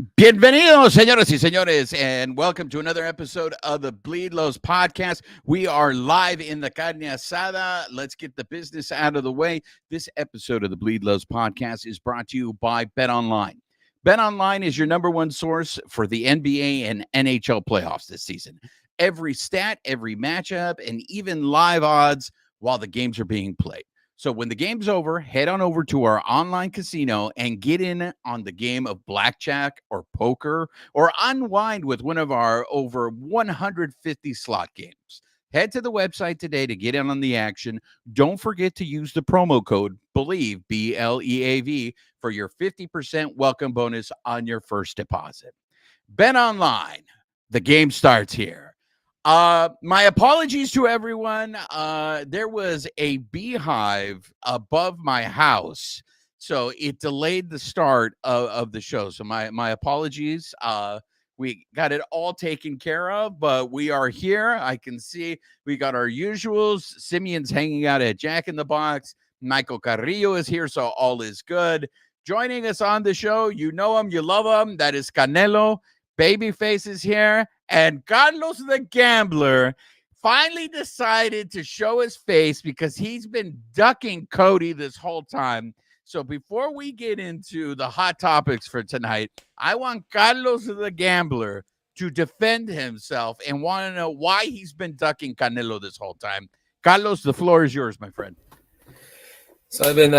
Bienvenidos, señoras y señores, and welcome to another episode of the Bleed Lows podcast. We are live in the carne asada. Let's get the business out of the way. This episode of the Bleed Lows podcast is brought to you by BetOnline. BetOnline is your number one source for the NBA and NHL playoffs this season. Every stat, every matchup, and even live odds while the games are being played. So when the game's over, head on over to our online casino and get in on the game of blackjack or poker or unwind with one of our over 150 slot games. Head to the website today to get in on the action. Don't forget to use the promo code BELIEVE, BLEAV, for your 50% welcome bonus on your first deposit. Bet online. The game starts here. My apologies to everyone. There was a beehive above my house, so it delayed the start of the show. So my apologies. We got it all taken care of, but we are here. I can see we got our usuals. Simeon's hanging out at Jack in the Box. Michael Carrillo is here, so all is good. Joining us on the show, you know him, you love him. That is Canelo. Babyface is here. And Carlos the Gambler finally decided to show his face because he's been ducking Cody this whole time. So before we get into the hot topics for tonight, I want Carlos the Gambler to defend himself and want to know why he's been ducking Canelo this whole time. Carlos, the floor is yours, my friend. So I've been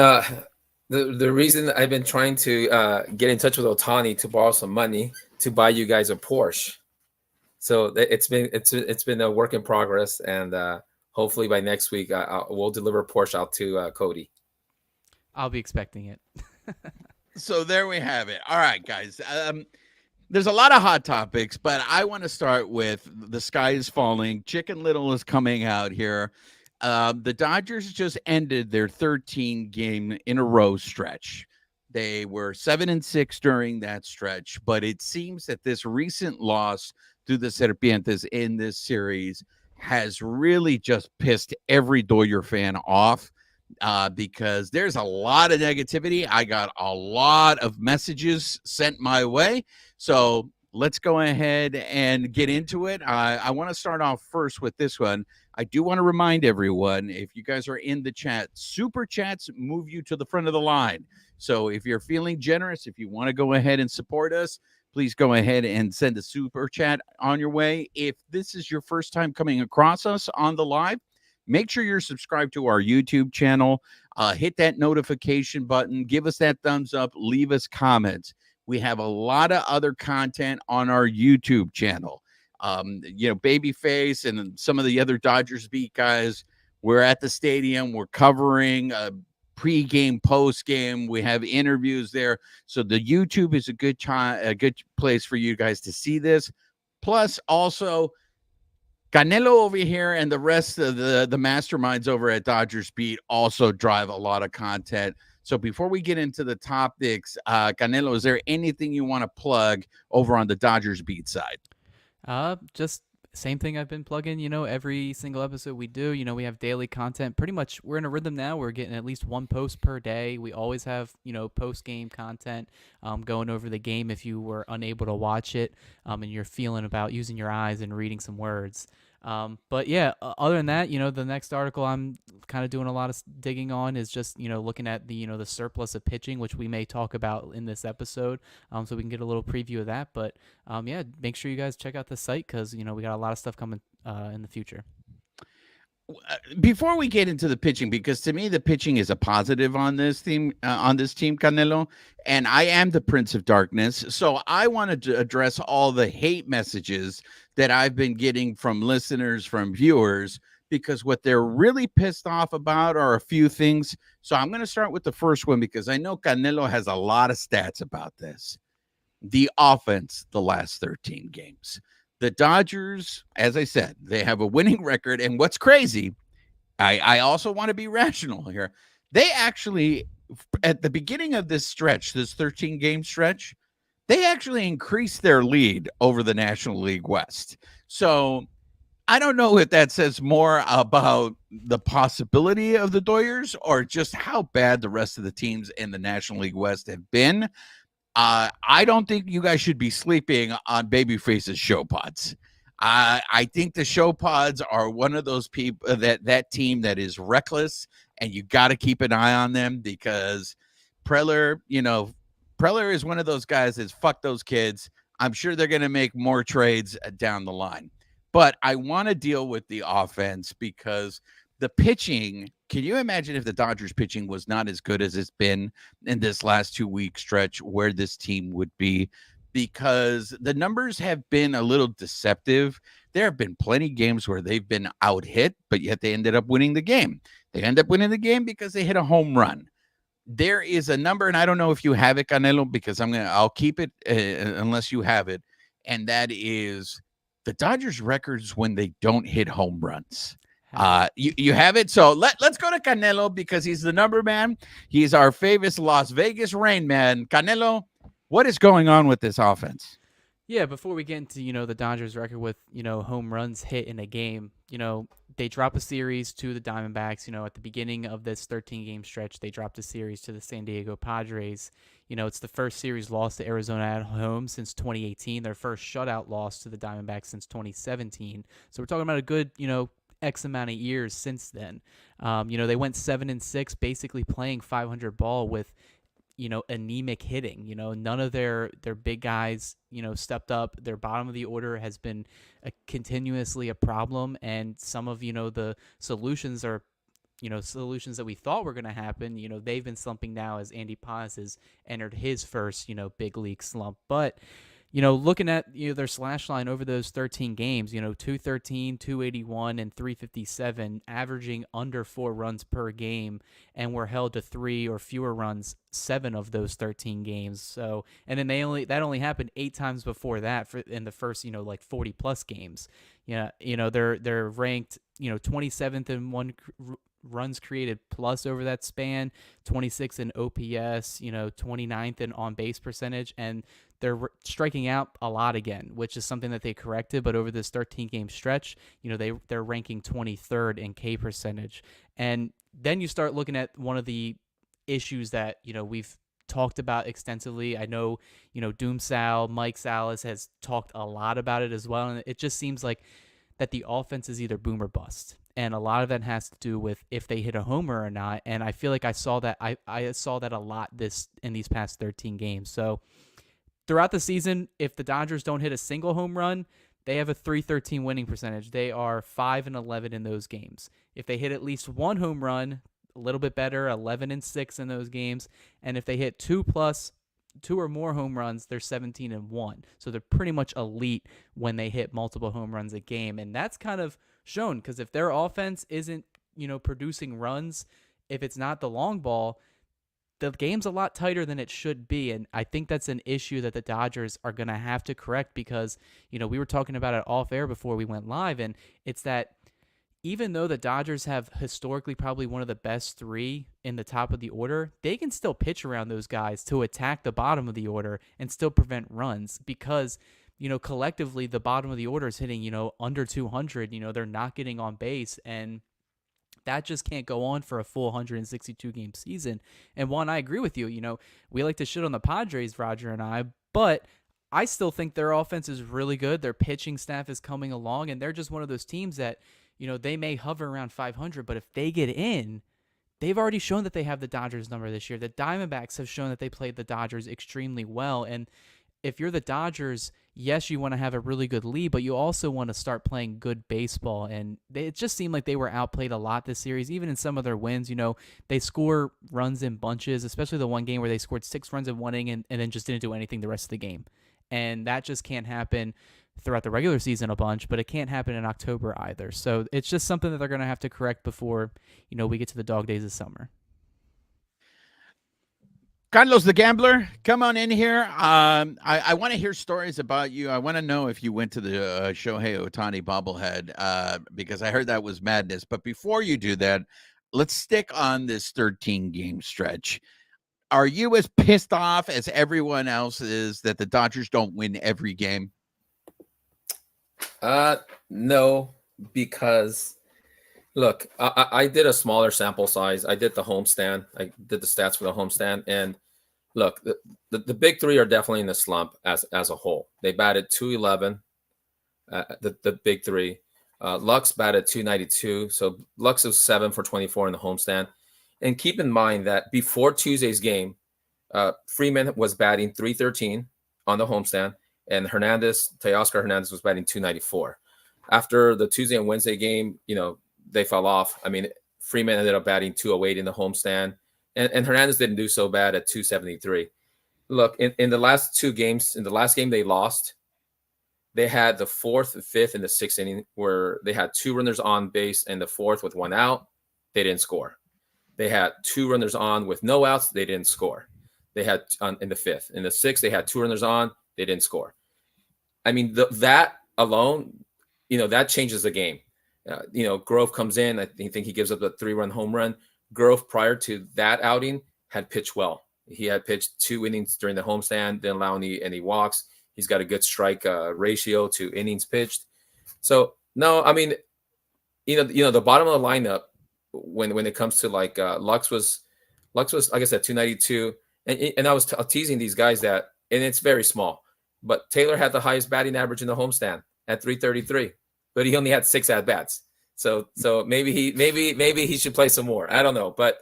the reason I've been trying to get in touch with Otani to borrow some money to buy you guys a Porsche. So it's been a work in progress, and hopefully by next week we'll deliver Porsche out to Cody. I'll be expecting it. So there we have it. All right, guys. There's a lot of hot topics, but I want to start with the sky is falling. Chicken Little is coming out here. The Dodgers just ended their 13-game in a row stretch. They were 7-6 during that stretch, but it seems that this recent loss to the Serpientes in this series has really just pissed every Doyer fan off because there's a lot of negativity. I got a lot of messages sent my way. So let's go ahead and get into it. I want to start off first with this one. I do want to remind everyone, if you guys are in the chat, super chats move you to the front of the line. So if you're feeling generous, if you want to go ahead and support us, please go ahead and send a super chat on your way. If this is your first time coming across us on the live, make sure you're subscribed to our YouTube channel. Hit that notification button. Give us that thumbs up. Leave us comments. We have a lot of other content on our YouTube channel. Babyface and some of the other Dodgers beat guys. We're at the stadium. We're covering pre-game, post-game. We have interviews there. So the YouTube is a good place for you guys to see this. Plus, also, Canelo over here and the rest of the masterminds over at Dodgers Beat also drive a lot of content. So before we get into the topics, Canelo, is there anything you want to plug over on the Dodgers Beat side? Just same thing I've been plugging, every single episode we do, we have daily content. Pretty much we're in a rhythm now. We're getting at least one post per day. We always have, post-game content going over the game if you were unable to watch it and you're feeling about using your eyes and reading some words. But yeah, other than that, the next article I'm kind of doing a lot of digging on is just, looking at the, the surplus of pitching, which we may talk about in this episode. So we can get a little preview of that. But yeah, make sure you guys check out the site because, we got a lot of stuff coming in the future. Before we get into the pitching, because to me the pitching is a positive on this team, Canelo, and I am the Prince of Darkness, so I wanted to address all the hate messages that I've been getting from listeners, from viewers, because what they're really pissed off about are a few things. So I'm going to start with the first one because I know Canelo has a lot of stats about this. The offense, the last 13 games. The Dodgers, as I said, they have a winning record. And what's crazy, I also want to be rational here. They actually, at the beginning of this stretch, this 13-game stretch, they actually increased their lead over the National League West. So I don't know if that says more about the possibility of the Doyers or just how bad the rest of the teams in the National League West have been. I don't think you guys should be sleeping on Babyface's show pods. I think the show pods are one of those people that team that is reckless, and you got to keep an eye on them because Preller, Preller is one of those guys that's fuck those kids. I'm sure they're going to make more trades down the line. But I want to deal with the offense because the pitching, can you imagine if the Dodgers pitching was not as good as it's been in this last 2 week stretch, where this team would be? Because the numbers have been a little deceptive. There have been plenty of games where they've been out hit, but yet they ended up winning the game. They end up winning the game because they hit a home run. There is a number, and I don't know if you have it, Canelo, because I'll keep it unless you have it, and that is the Dodgers records when they don't hit home runs. You have it. So let's go to Canelo because he's the number man. He's our famous Las Vegas Rain Man. Canelo, what is going on with this offense? Yeah, before we get into, the Dodgers record with, home runs hit in a game, they drop a series to the Diamondbacks, at the beginning of this 13-game stretch. They dropped a series to the San Diego Padres. It's the first series loss to Arizona at home since 2018, their first shutout loss to the Diamondbacks since 2017. So we're talking about a good, X amount of years since then. They went 7-6, basically playing 500 ball with, anemic hitting. None of their big guys, stepped up. Their bottom of the order has been continuously a problem, and some of, the solutions are, solutions that we thought were going to happen. They've been slumping now as Andy Paz has entered his first, big league slump. But looking at their slash line over those 13 games, 213, 281, and 357, averaging under 4 runs per game, and were held to 3 or fewer runs 7 of those 13 games. So, and then that only happened 8 times before that in the first 40 plus games. They're ranked 27th in runs created plus over that span, 26th in OPS, 29th in on base percentage, and they're striking out a lot again, which is something that they corrected. But over this 13-game stretch, they're ranking 23rd in K percentage. And then you start looking at one of the issues that, we've talked about extensively. I know, Doom Sal, Mike Salas has talked a lot about it as well. And it just seems like that the offense is either boom or bust. And a lot of that has to do with if they hit a homer or not. And I feel like I saw that I saw that a lot in these past 13 games. So throughout the season, if the Dodgers don't hit a single home run, they have a .313 winning percentage. They are 5-11 in those games. If they hit at least one home run, a little bit better, 11-6 in those games. And if they hit 2 or more home runs, they're 17-1. So they're pretty much elite when they hit multiple home runs a game. And that's kind of shown because if their offense isn't, producing runs, if it's not the long ball, the game's a lot tighter than it should be. And I think that's an issue that the Dodgers are going to have to correct because, we were talking about it off air before we went live. And it's that even though the Dodgers have historically probably one of the best 3 in the top of the order, they can still pitch around those guys to attack the bottom of the order and still prevent runs because, collectively the bottom of the order is hitting, under 200, they're not getting on base, and that just can't go on for a full 162-game season. And Juan, I agree with you. We like to shit on the Padres, Roger and I, but I still think their offense is really good. Their pitching staff is coming along, and they're just one of those teams that, they may hover around 500, but if they get in, they've already shown that they have the Dodgers number this year. The Diamondbacks have shown that they played the Dodgers extremely well. And if you're the Dodgers, yes, you want to have a really good lead, but you also want to start playing good baseball. And it just seemed like they were outplayed a lot this series, even in some of their wins. They score runs in bunches, especially the one game where they scored 6 runs in one inning and then just didn't do anything the rest of the game. And that just can't happen throughout the regular season a bunch, but it can't happen in October either. So it's just something that they're going to have to correct before, we get to the dog days of summer. Carlos the Gambler, come on in here. I want to hear stories about you. I want to know if you went to the Shohei Ohtani bobblehead because I heard that was madness. But before you do that, let's stick on this 13-game stretch. Are you as pissed off as everyone else is that the Dodgers don't win every game? No, because look, I did a smaller sample size. I did the homestand. I did the stats for the homestand, and Look, the big three are definitely in a slump as a whole. They batted 211. The big three. Lux batted 292. So Lux was 7 for 24 in the homestand. And keep in mind that before Tuesday's game, Freeman was batting 313 on the homestand, and Teoscar Hernandez was batting 294. After the Tuesday and Wednesday game, they fell off. I mean, Freeman ended up batting 208 in the homestand, and Hernandez didn't do so bad at 273. Look, in the last two games, in the last game they lost, they had the fourth, fifth, and the sixth inning where they had 2 runners on base and the fourth with 1 out. They didn't score. They had 2 runners on with no outs. They didn't score. They had in the fifth. In the sixth, they had 2 runners on. They didn't score. I mean, that alone, that changes the game. Grove comes in. I think he gives up a 3-run home run. Grove, prior to that outing, had pitched well. He had pitched 2 innings during the homestand, didn't allow any walks. He's got a good strike ratio to innings pitched. So no, I mean, the bottom of the lineup when it comes to like Lux was like I said 292, and I was teasing these guys that, and it's very small, but Taylor had the highest batting average in the homestand at 333, but he only had 6 at bats. So maybe he should play some more. I don't know, but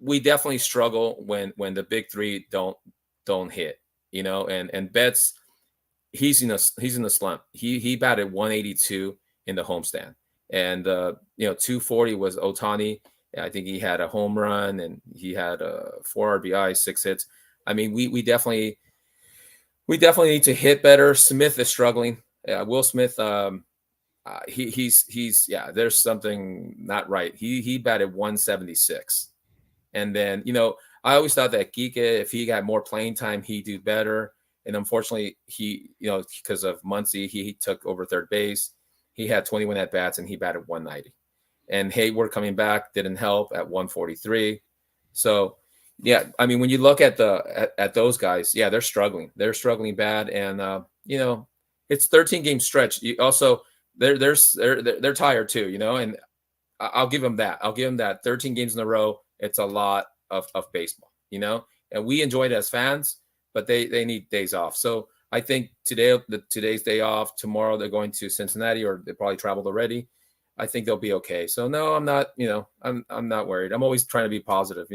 we definitely struggle when the big three don't hit. And Betts, he's in a slump. He batted 182 in the homestand, and 240 was Ohtani. I think he had a home run and he had 4 RBI, 6 hits. I mean, we definitely need to hit better. Smith is struggling. Will Smith, he's there's something not right. He batted 176, and then I always thought that Kike, if he got more playing time, he'd do better. And unfortunately, he, because of Muncy, he took over third base. He had 21 at bats and he batted 190. And Hayward coming back didn't help at 143. So, yeah, I mean, when you look at at those guys, yeah, they're struggling. They're struggling bad, and it's 13 game stretch. You also they're tired too, and I'll give them that. 13 games in a row. It's a lot of baseball, and we enjoy it as fans, but they need days off. So I think today's day off. Tomorrow they're going to Cincinnati, or they probably traveled already. I think they'll be okay. So no, I'm not, I'm not worried. I'm always trying to be positive,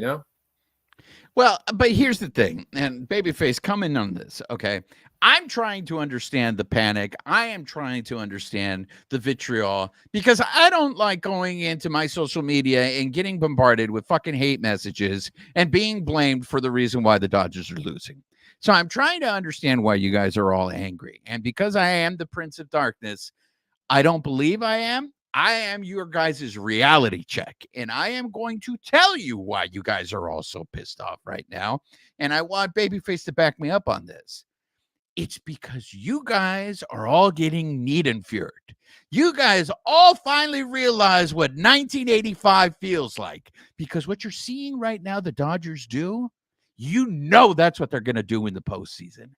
Well, but here's the thing, and Babyface, come in on this, okay? I'm trying to understand the panic. I am trying to understand the vitriol, because I don't like going into my social media and getting bombarded with fucking hate messages and being blamed for the reason why the Dodgers are losing. So I'm trying to understand why you guys are all angry. And because I am the Prince of Darkness, I don't believe I am. I am your guys' reality check, and I am going to tell you why you guys are all so pissed off right now. And I want Babyface to back me up on this. It's because you guys are all getting Niedenfured. You guys all finally realize what 1985 feels like, because what you're seeing right now the Dodgers do, that's what they're going to do in the postseason.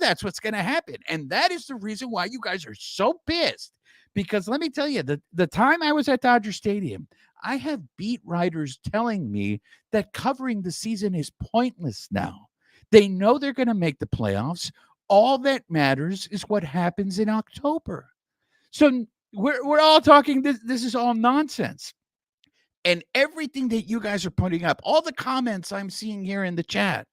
That's what's going to happen. And that is the reason why you guys are so pissed. Because let me tell you, the time I was at Dodger Stadium, I have beat writers telling me that covering the season is pointless now. They know they're going to make the playoffs. All that matters is what happens in October. So we're all talking, this is all nonsense. And everything that you guys are putting up, all the comments I'm seeing here in the chat,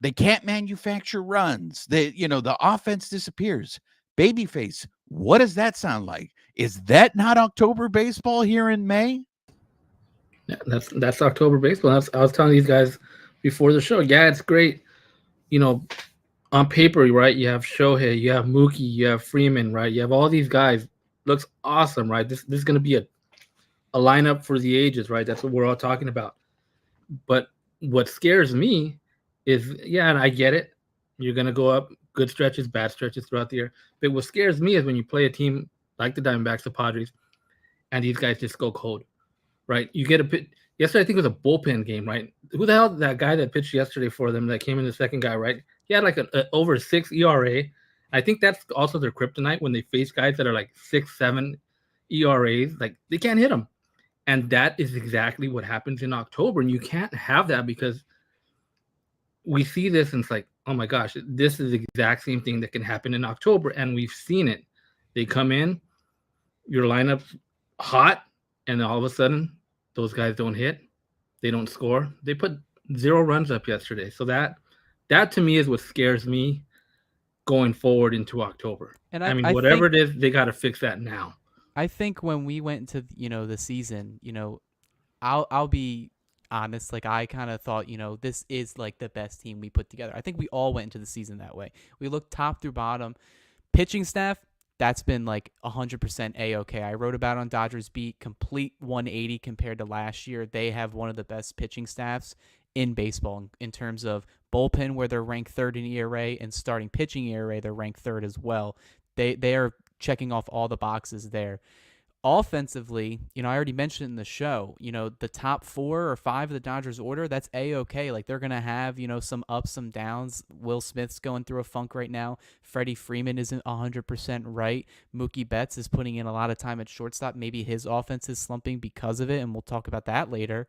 they can't manufacture runs. The offense disappears. Babyface, what does that sound like? Is that not October baseball here in May? Yeah, that's October baseball. I was telling these guys before the show. Yeah, it's great. On paper, right? You have Shohei, you have Mookie, you have Freeman, right? You have all these guys. Looks awesome, right? This is going to be a lineup for the ages, right? That's what we're all talking about. But what scares me is, and I get it. You're going to go up good stretches, bad stretches throughout the year. But what scares me is when you play a team like the Diamondbacks, the Padres, and these guys just go cold, right? You get a pitch. Yesterday, I think it was a bullpen game, right? Who the hell that guy that pitched yesterday for them that came in the second guy, right? He had like an over 6 ERA. I think that's also their kryptonite when they face guys that are like 6, 7 ERAs. Like, they can't hit them. And that is exactly what happens in October. And you can't have that because we see this and it's like, oh my gosh, this is the exact same thing that can happen in October. And we've seen it. They come in, your lineup's hot, and all of a sudden, those guys don't hit. They don't score. They put 0 runs up yesterday. So that to me is what scares me going forward into October. And I mean, I whatever think, it is, they got to fix that now. I think when we went into, the season, I'll be honest, like I kind of thought, this is like the best team we put together. I think we all went into the season that way. We looked top through bottom. Pitching staff, that's been like 100% A-okay. I wrote about it on Dodgers Beat, complete 180 compared to last year. They have one of the best pitching staffs in baseball in terms of bullpen, where they're ranked 3rd in ERA, and starting pitching ERA, they're ranked 3rd as well. They are checking off all the boxes there. Offensively, I already mentioned in the show, the top 4 or 5 of the Dodgers order, that's A-okay. Like, they're going to have, some ups, some downs. Will Smith's going through a funk right now. Freddie Freeman isn't 100% right. Mookie Betts is putting in a lot of time at shortstop. Maybe his offense is slumping because of it, and we'll talk about that later.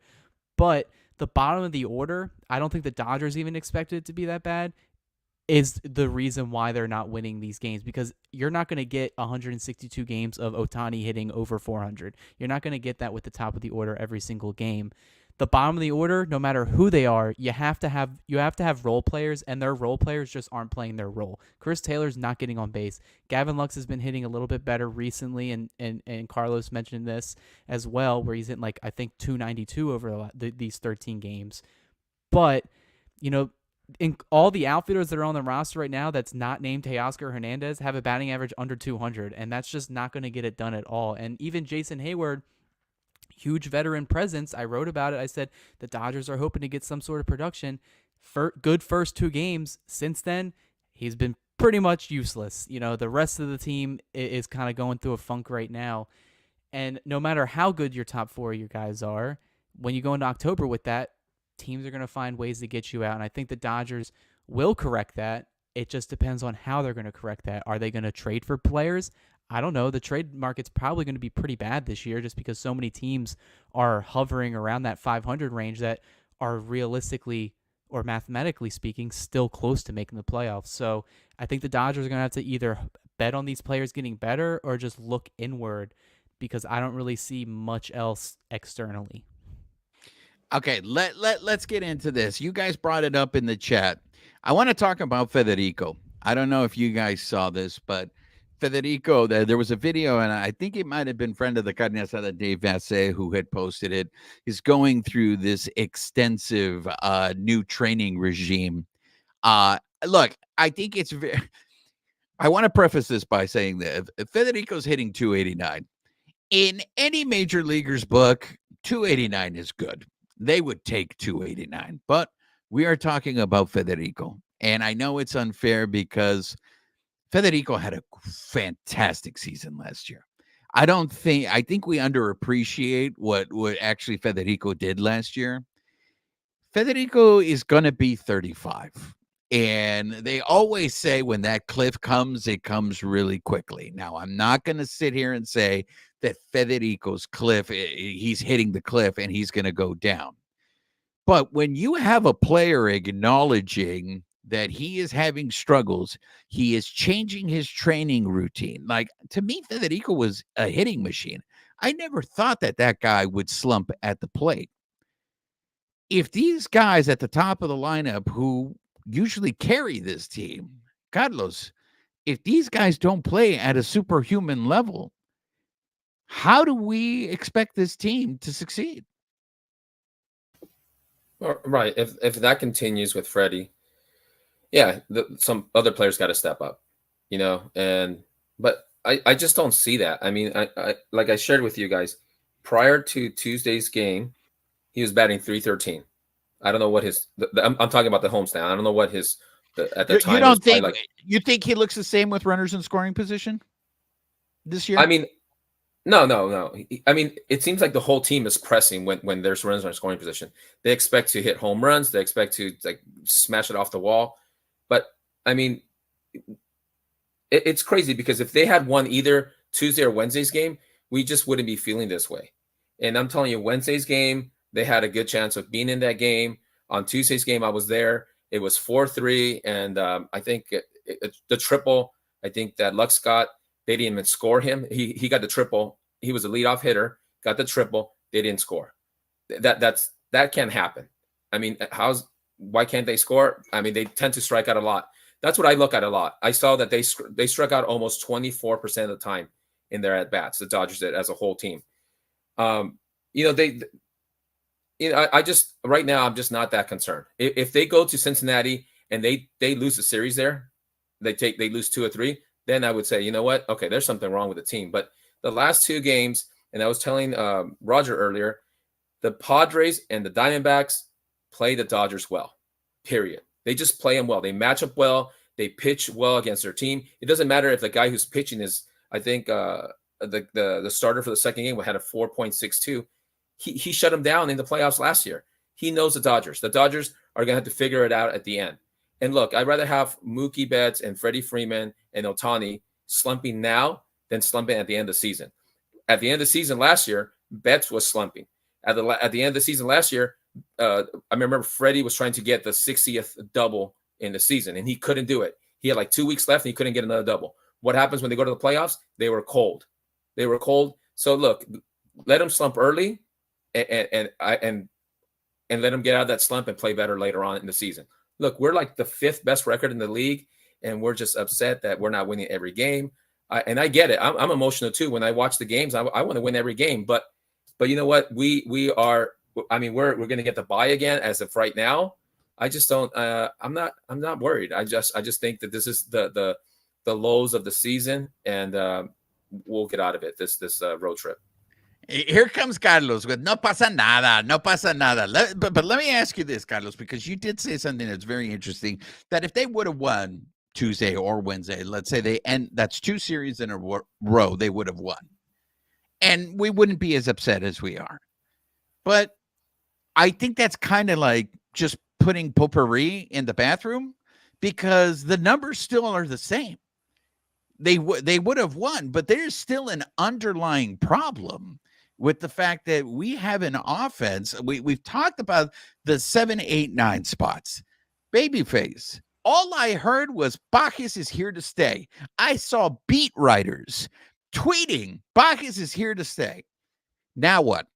But the bottom of the order, I don't think the Dodgers even expected it to be that bad, is the reason why they're not winning these games, because you're not going to get 162 games of Ohtani hitting over 400. You're not going to get that with the top of the order every single game. The bottom of the order, no matter who they are, you have to have role players, and their role players just aren't playing their role. Chris Taylor's not getting on base. Gavin Lux has been hitting a little bit better recently, and Carlos mentioned this as well, where he's in like, I think 292 over these 13 games. But, in all the outfielders that are on the roster right now that's not named Teoscar Hernandez have a batting average under 200, and that's just not going to get it done at all. And even Jason Hayward, huge veteran presence, I wrote about it. I said the Dodgers are hoping to get some sort of production. Good first 2 games. Since then, he's been pretty much useless. The rest of the team is kind of going through a funk right now. And no matter how good your top 4 of your guys are, when you go into October with that, teams are going to find ways to get you out. And I think the Dodgers will correct that. It just depends on how they're going to correct that. Are they going to trade for players? I don't know. The trade market's probably going to be pretty bad this year, just because so many teams are hovering around that 500 range that are realistically or mathematically speaking still close to making the playoffs. So I think the Dodgers are going to have to either bet on these players getting better or just look inward, because I don't really see much else externally. Okay, let's get into this. You guys brought it up in the chat. I want to talk about Federico. I don't know if you guys saw this, but Federico, there was a video, and I think it might have been friend of the Carne Asada, Dave Vasse, who had posted it, is going through this extensive new training regime. Look, I think it's very... I want to preface this by saying that Federico's hitting 289. In any major leaguer's book, 289 is good. They would take 289, but we are talking about Federico. And I know it's unfair because Federico had a fantastic season last year. I think we underappreciate what actually Federico did last year. Federico is going to be 35. And they always say when that cliff comes, it comes really quickly. Now, I'm not going to sit here and say that Federico's cliff, he's hitting the cliff and he's going to go down. But when you have a player acknowledging that he is having struggles, he is changing his training routine. Like, to me, Federico was a hitting machine. I never thought that guy would slump at the plate. If these guys at the top of the lineup who usually carry this team, Carlos, if these guys don't play at a superhuman level, how do we expect this team to succeed? Right. If that continues with Freddie, yeah, some other players got to step up, but I just don't see that. I mean, I like I shared with you guys, prior to Tuesday's game, he was batting .313. I don't know what I'm talking about the homestand. I don't know what at the time. You don't think you think he looks the same with runners in scoring position this year? I mean, no. I mean, it seems like the whole team is pressing when there's runners in scoring position. They expect to hit home runs. They expect to smash it off the wall. But I mean, it's crazy because if they had won either Tuesday or Wednesday's game, we just wouldn't be feeling this way. And I'm telling you, Wednesday's game, they had a good chance of being in that game. On Tuesday's game, I was there. It was 4-3, and I think the triple, I think that Lux got, they didn't even score him. He got the triple. He was a leadoff hitter, got the triple. They didn't score. That can't happen. I mean, why can't they score? I mean, they tend to strike out a lot. That's what I look at a lot. I saw that they struck out almost 24% of the time in their at-bats, the Dodgers did as a whole team. I just right now I'm just not that concerned. If they go to Cincinnati and they lose the series there, they lose 2 or 3, then I would say, you know what? Okay, there's something wrong with the team. But the last 2 games, and I was telling Roger earlier, the Padres and the Diamondbacks play the Dodgers well. Period. They just play them well. They match up well. They pitch well against their team. It doesn't matter if the guy who's pitching is, I think, the starter for the second game had a 4.62. He shut him down in the playoffs last year. He knows the Dodgers. The Dodgers are going to have to figure it out at the end. And look, I'd rather have Mookie Betts and Freddie Freeman and Ohtani slumping now than slumping at the end of the season. At the end of the season last year, Betts was slumping. At the end of the season last year, I remember Freddie was trying to get the 60th double in the season, and he couldn't do it. He had like 2 weeks left, and he couldn't get another double. What happens when they go to the playoffs? They were cold. So look, let them slump early, and let them get out of that slump and play better later on in the season. Look, we're like the 5th best record in the league, and we're just upset that we're not winning every game. I get it. I'm emotional too. When I watch the games, I want to win every game. But you know what? We are. I mean, we're going to get the bye again as of right now. I just don't. I'm not worried. I just think that this is the lows of the season, and we'll get out of it this road trip. Here comes Carlos with no pasa nada, no pasa nada. But let me ask you this, Carlos, because you did say something that's very interesting, that if they would have won Tuesday or Wednesday, let's say that's 2 series in a row, they would have won. And we wouldn't be as upset as we are. But I think that's kind of like just putting potpourri in the bathroom, because the numbers still are the same. They would have won, but there's still an underlying problem with the fact that we have an offense. We've talked about the 7, 8, 9 spots. Babyface, all I heard was Bacchus is here to stay. I saw beat writers tweeting Bacchus is here to stay. Now what?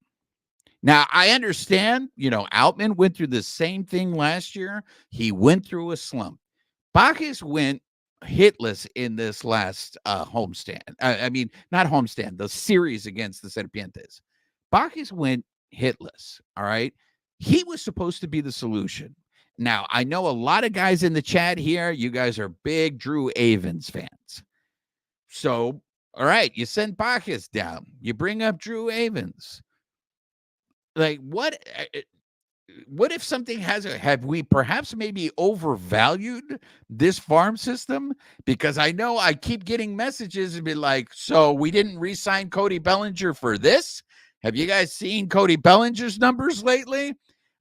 Now, I understand, Outman went through the same thing last year. He went through a slump. Bacchus went hitless in this last homestand. I mean, not homestand, the series against the Serpientes. Bacchus went hitless, all right? He was supposed to be the solution. Now, I know a lot of guys in the chat here, you guys are big Drew Avens fans. So, all right, you send Bacchus down. You bring up Drew Avens. Like, what if something have we perhaps maybe overvalued this farm system? Because I know I keep getting messages and be like, so we didn't re-sign Cody Bellinger for this? Have you guys seen Cody Bellinger's numbers lately?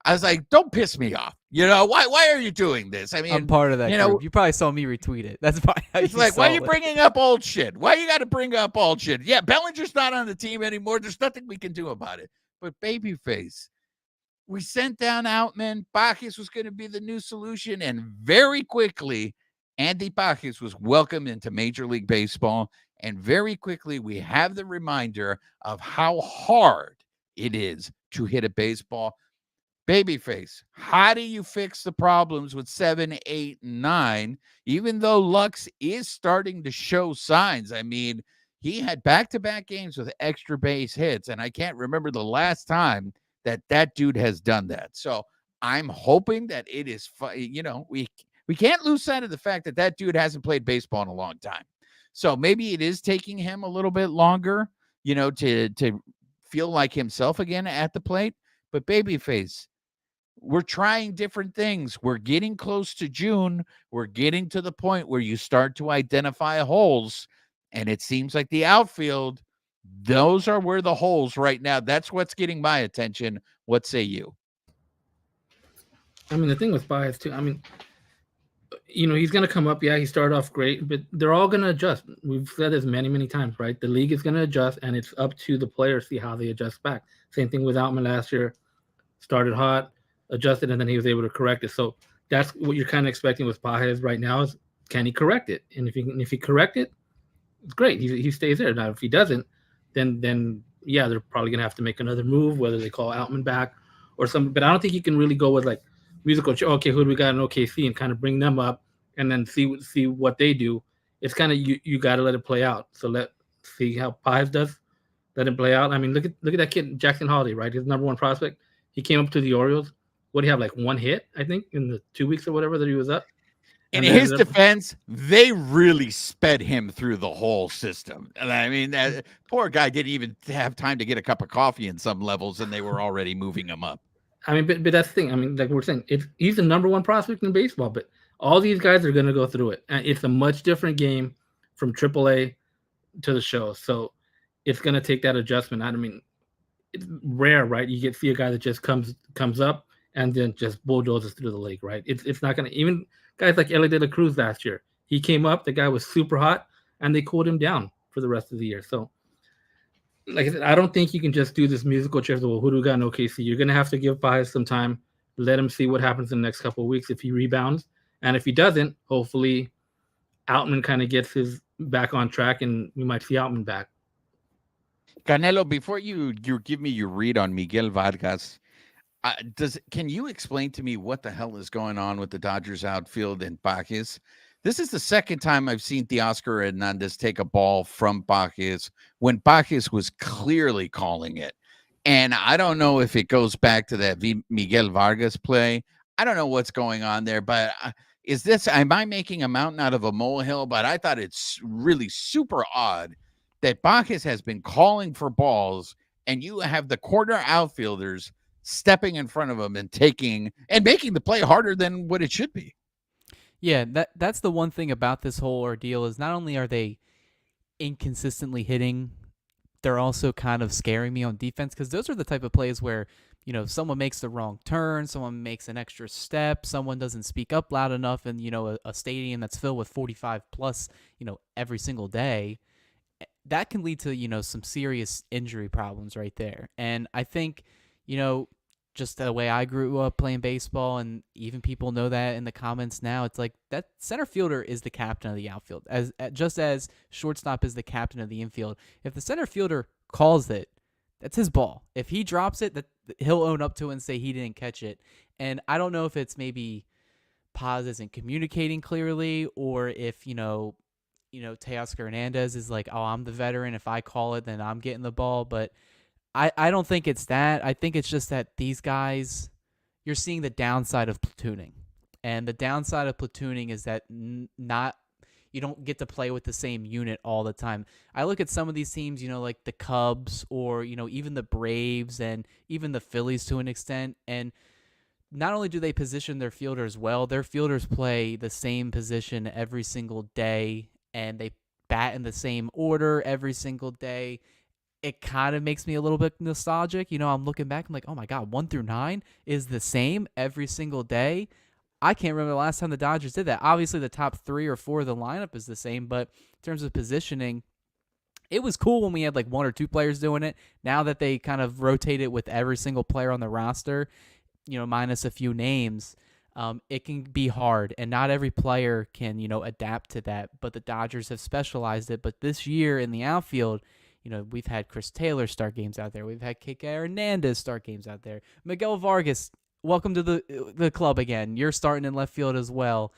I was like, don't piss me off. Why are you doing this? I mean, I'm part of that group. You probably saw me retweet it. That's probably how it's you like, why are you it. bringing up old shit? Why you got to bring up old shit? Yeah, Bellinger's not on the team anymore. There's nothing we can do about it. But babyface, we sent down Outman. Bacchus was going to be the new solution. And very quickly, Andy Bacchus was welcomed into Major League Baseball. And very quickly, we have the reminder of how hard it is to hit a baseball. Babyface, how do you fix the problems with 7, 8, and 9, even though Lux is starting to show signs? I mean, he had back-to-back games with extra base hits, and I can't remember the last time that dude has done that. So I'm hoping that it is, we can't lose sight of the fact that dude hasn't played baseball in a long time. So maybe it is taking him a little bit longer, to feel like himself again at the plate. But babyface, we're trying different things. We're getting close to June. We're getting to the point where you start to identify holes. And it seems like the outfield, those are where the holes right now. That's what's getting my attention. What say you? I mean, the thing with bias too, I mean, He's going to come up. Yeah, he started off great, but they're all going to adjust. We've said this many, many times, right? The league is going to adjust, and it's up to the players to see how they adjust back. Same thing with Outman last year. Started hot, adjusted, and then he was able to correct it. So that's what you're kind of expecting with Pages right now is, can he correct it? And if he correct it, it's great. He stays there. Now, if he doesn't, then yeah, they're probably going to have to make another move, whether they call Outman back or something. But I don't think you can really go with like musical. Okay, who do we got in OKC and kind of bring them up and then see what they do. It's kind of you got to let it play out. So let's see how Pies does. Let it play out. I mean, look at that kid, Jackson Holiday, right? His number one prospect. He came up to the Orioles. What do you have, like one hit, I think, in the 2 weeks or whatever that he was up? In his defense, they really sped him through the whole system. And I mean, that poor guy didn't even have time to get a cup of coffee in some levels, and they were already moving him up. I mean, but that's the thing. I mean, like we're saying, he's the number one prospect in baseball, but all these guys are going to go through it. And it's a much different game from AAA to the show. So it's going to take that adjustment. I mean, it's rare, right? You see a guy that just comes up and then just bulldozes through the league, right? It's not going to, even guys like Ellie De La Cruz last year, he came up, the guy was super hot, and they cooled him down for the rest of the year. So, like I said, I don't think you can just do this musical chairs. Well, who do we got in OKC? You're going to have to give Pies some time, let him see what happens in the next couple of weeks if he rebounds. And if he doesn't, hopefully Outman kind of gets his back on track, and we might see Outman back. Canelo, before you give me your read on Miguel Vargas, can you explain to me what the hell is going on with the Dodgers outfield and Bajes? This is the second time I've seen Teoscar Hernandez take a ball from Bajes when Bajes was clearly calling it. And I don't know if it goes back to that Miguel Vargas play. I don't know what's going on there, but am I making a mountain out of a molehill? But I thought it's really super odd that Bajes has been calling for balls, and you have the corner outfielders stepping in front of him and making the play harder than what it should be. Yeah, that's the one thing about this whole ordeal is not only are they inconsistently hitting, they're also kind of scaring me on defense, because those are the type of plays where, someone makes the wrong turn, someone makes an extra step, someone doesn't speak up loud enough in, a stadium that's filled with 45 plus, every single day. That can lead to, some serious injury problems right there. And I think, just the way I grew up playing baseball, and even people know that in the comments now, it's like that center fielder is the captain of the outfield, just as shortstop is the captain of the infield. If the center fielder calls it, that's his ball. If he drops it, that he'll own up to it and say he didn't catch it. And I don't know if it's maybe Paz isn't communicating clearly, or if, Teoscar Hernandez is like, oh, I'm the veteran. If I call it, then I'm getting the ball. But I don't think it's that. I think it's just that these guys, you're seeing the downside of platooning. And the downside of platooning is that you don't get to play with the same unit all the time. I look at some of these teams, like the Cubs or, even the Braves and even the Phillies to an extent. And not only do they position their fielders well, their fielders play the same position every single day, and they bat in the same order every single day. It kind of makes me a little bit nostalgic. I'm looking back, I'm like, oh my God, 1 through 9 is the same every single day. I can't remember the last time the Dodgers did that. Obviously, the top 3 or 4 of the lineup is the same, but in terms of positioning, it was cool when we had like 1 or 2 players doing it. Now that they kind of rotate it with every single player on the roster, minus a few names, it can be hard, and not every player can, adapt to that. But the Dodgers have specialized it. But this year in the outfield, we've had Chris Taylor start games out there. We've had Kike Hernandez start games out there. Miguel Vargas, welcome to the club again. You're starting in left field as well.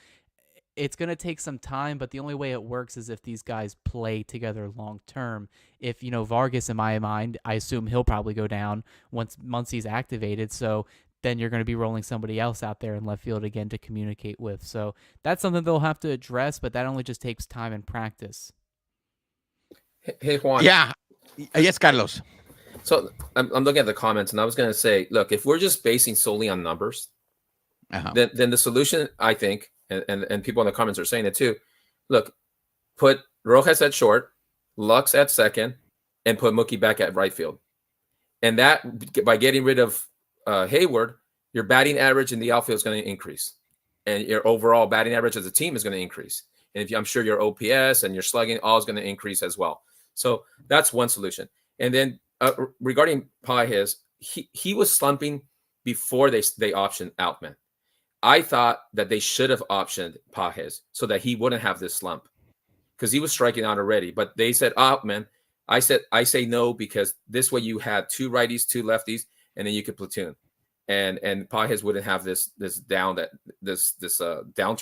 It's going to take some time, but the only way it works is if these guys play together long term. If, Vargas, in my mind, I assume he'll probably go down once he's activated. So then you're going to be rolling somebody else out there in left field again to communicate with. So that's something they'll have to address, but that only just takes time and practice. Hey, Juan. Yeah. Yes, Carlos. So I'm looking at the comments, and I was going to say, look, if we're just basing solely on numbers, then the solution, I think, and people in the comments are saying it too, look, put Rojas at short, Lux at second, and put Mookie back at right field. And that, by getting rid of Hayward, your batting average in the outfield is going to increase. and your overall batting average as a team is going to increase. And I'm sure your OPS and your slugging all is going to increase as well. So that's one solution. And then regarding Pages, he was slumping before they optioned Outman. I thought that they should have optioned Pages so that he wouldn't have this slump, because he was striking out already. But they said Outman. I say no, because this way you had 2 righties, 2 lefties, and then you could platoon, and Pages wouldn't have this downturn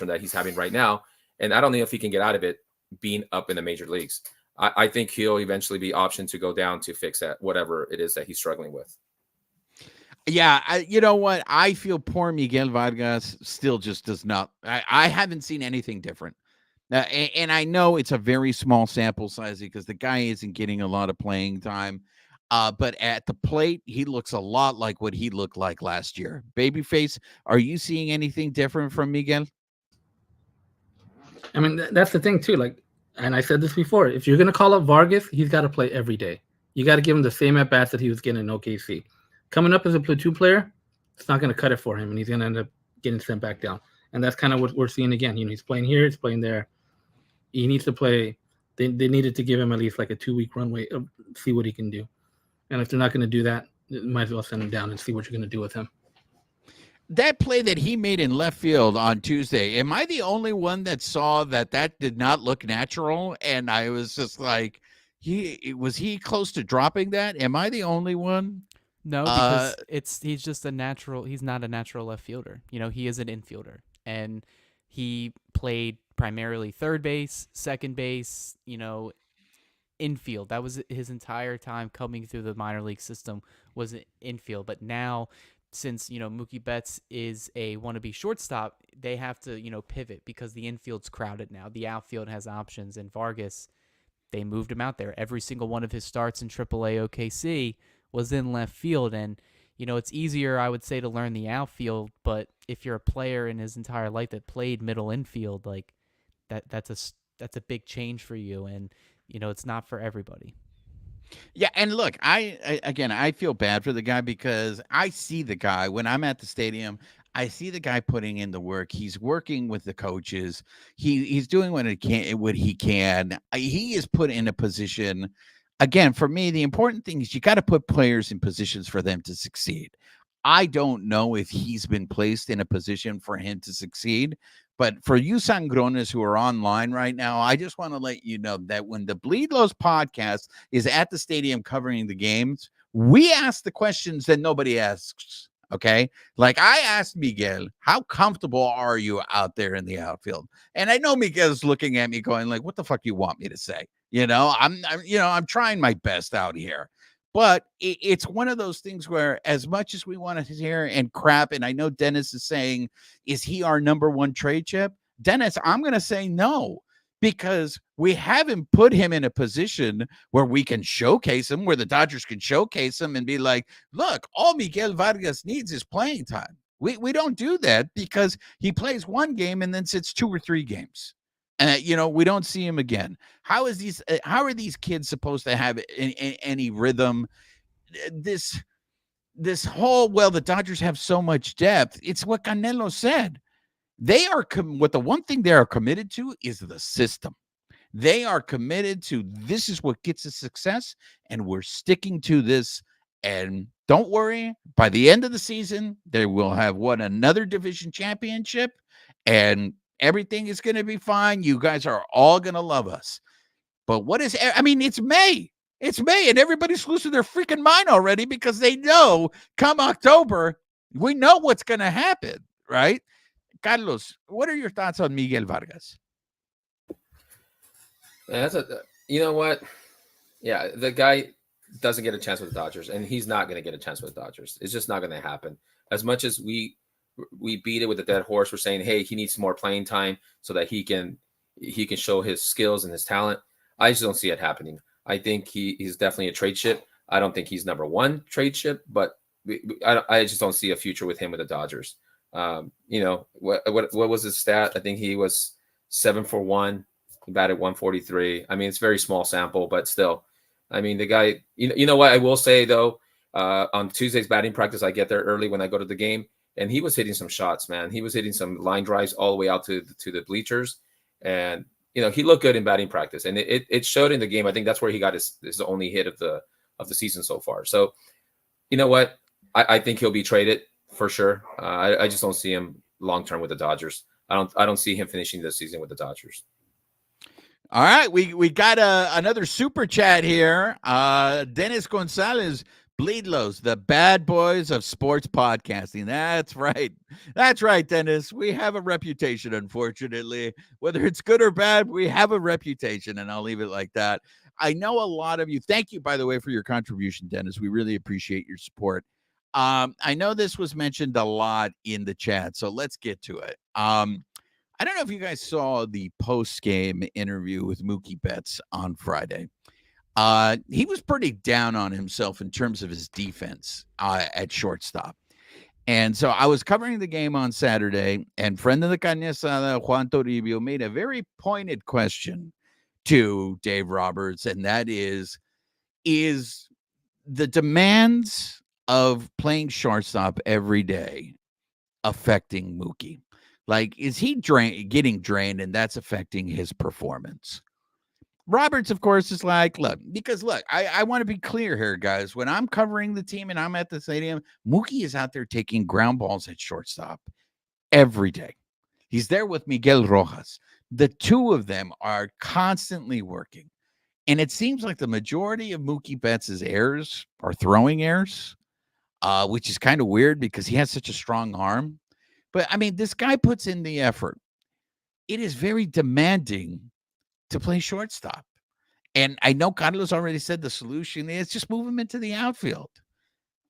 that he's having right now. And I don't know if he can get out of it being up in the major leagues. I think he'll eventually be optioned to go down to fix that, whatever it is that he's struggling with. Yeah, you know what? I feel poor Miguel Vargas still just does not. I haven't seen anything different. And I know it's a very small sample size because the guy isn't getting a lot of playing time. But at the plate, he looks a lot like what he looked like last year. Babyface, are you seeing anything different from Miguel? I mean, that's the thing too. Like, and I said this before, if you're gonna call up Vargas, he's got to play every day. You got to give him the same at bats that he was getting in OKC. Coming up as a platoon player, it's not gonna cut it for him, and he's gonna end up getting sent back down. And that's kind of what we're seeing again. He's playing here, he's playing there. He needs to play. They needed to give him at least like a 2-week runway, see what he can do. And if they're not going to do that, might as well send him down and see what you're going to do with him. That play that he made in left field on Tuesday, am I the only one that saw that did not look natural? And I was just like, was he close to dropping that? Am I the only one? No, because he's just a natural. He's not a natural left fielder. He is an infielder, and he played primarily third base, second base, infield. That was his entire time coming through the minor league system, was infield. But now, since Mookie Betts is a wannabe shortstop, they have to pivot because the infield's crowded now. The outfield has options, and Vargas, they moved him out there. Every single one of his starts in AAA OKC was in left field, and it's easier, I would say, to learn the outfield. But if you're a player in his entire life that played middle infield, like that's a big change for you, and it's not for everybody. Yeah, and look, I feel bad for the guy because I see the guy when I'm at the stadium. I see the guy putting in the work. He's working with the coaches. He's doing what he can. He is put in a position. Again, for me, the important thing is you got to put players in positions for them to succeed. I don't know if he's been placed in a position for him to succeed. But for you Sangrones who are online right now, I just want to let you know that when the Bleed Lows podcast is at the stadium covering the games, we ask the questions that nobody asks. Okay. Like I asked Miguel, how comfortable are you out there in the outfield? And I know Miguel's looking at me going like, what the fuck you want me to say? I'm trying my best out here. But it's one of those things where as much as we want to hear and crap, and I know Dennis is saying, is he our number one trade chip? Dennis, I'm going to say no, because we haven't put him in a position where we can showcase him, where the Dodgers can showcase him and be like, look, all Miguel Vargas needs is playing time. We don't do that because he plays one game and then sits 2 or 3 games. We don't see him again. How are these kids supposed to have any rhythm? This whole, the Dodgers have so much depth. It's what Canelo said. They are what the one thing they are committed to is the system. They are committed to this is what gets us success, and we're sticking to this. And don't worry, by the end of the season, they will have won another division championship, and everything is going to be fine. You guys are all going to love us. But it's May. It's May, and everybody's losing their freaking mind already because they know come October, we know what's going to happen, right? Carlos, what are your thoughts on Miguel Vargas? You know what? Yeah, the guy doesn't get a chance with the Dodgers, and he's not going to get a chance with the Dodgers. It's just not going to happen. As much as we beat it with a dead horse, we're saying, hey, he needs more playing time so that he can show his skills and his talent. I just don't see it happening. I think he's definitely a trade chip. I don't think he's number one trade chip, but I just don't see a future with him with the Dodgers. What was his stat? I think he was 7-for-1. He batted 143. I mean, it's very small sample, but still, I mean, the guy, you know what I will say though, on Tuesday's batting practice, I get there early when I go to the game. and he was hitting some shots, man. He was hitting some line drives all the way out to the bleachers, and he looked good in batting practice, and it showed in the game. I think that's where he got his only hit of the season so far. So you know what? I think he'll be traded for sure. I just don't see him long term with the Dodgers. I don't see him finishing the season with the Dodgers. All right, we got another super chat here. Dennis Gonzalez, Bleedlos, the bad boys of sports podcasting. That's right, Dennis. We have a reputation, unfortunately. Whether it's good or bad, we have a reputation, and I'll leave it like that. I know a lot of you. Thank you, by the way, for your contribution, Dennis. We really appreciate your support. I know this was mentioned a lot in the chat, so let's get to it. I don't know if you guys saw the post-game interview with Mookie Betts on Friday. He was pretty down on himself in terms of his defense at shortstop. And so I was covering the game on Saturday, and friend of the Carne Asada, Juan Toribio, made a very pointed question to Dave Roberts, and that is the demands of playing shortstop every day affecting Mookie? Like, is he getting drained, and that's affecting his performance? Roberts, of course, is like, look, I want to be clear here, guys. When I'm covering the team and I'm at the stadium, Mookie is out there taking ground balls at shortstop every day. He's there with Miguel Rojas. The two of them are constantly working. And it seems like the majority of Mookie Betts' errors are throwing errors, which is kind of weird because he has such a strong arm. But, I mean, this guy puts in the effort. It is very demanding to play shortstop. And I know Carlos already said the solution is just move him into the outfield.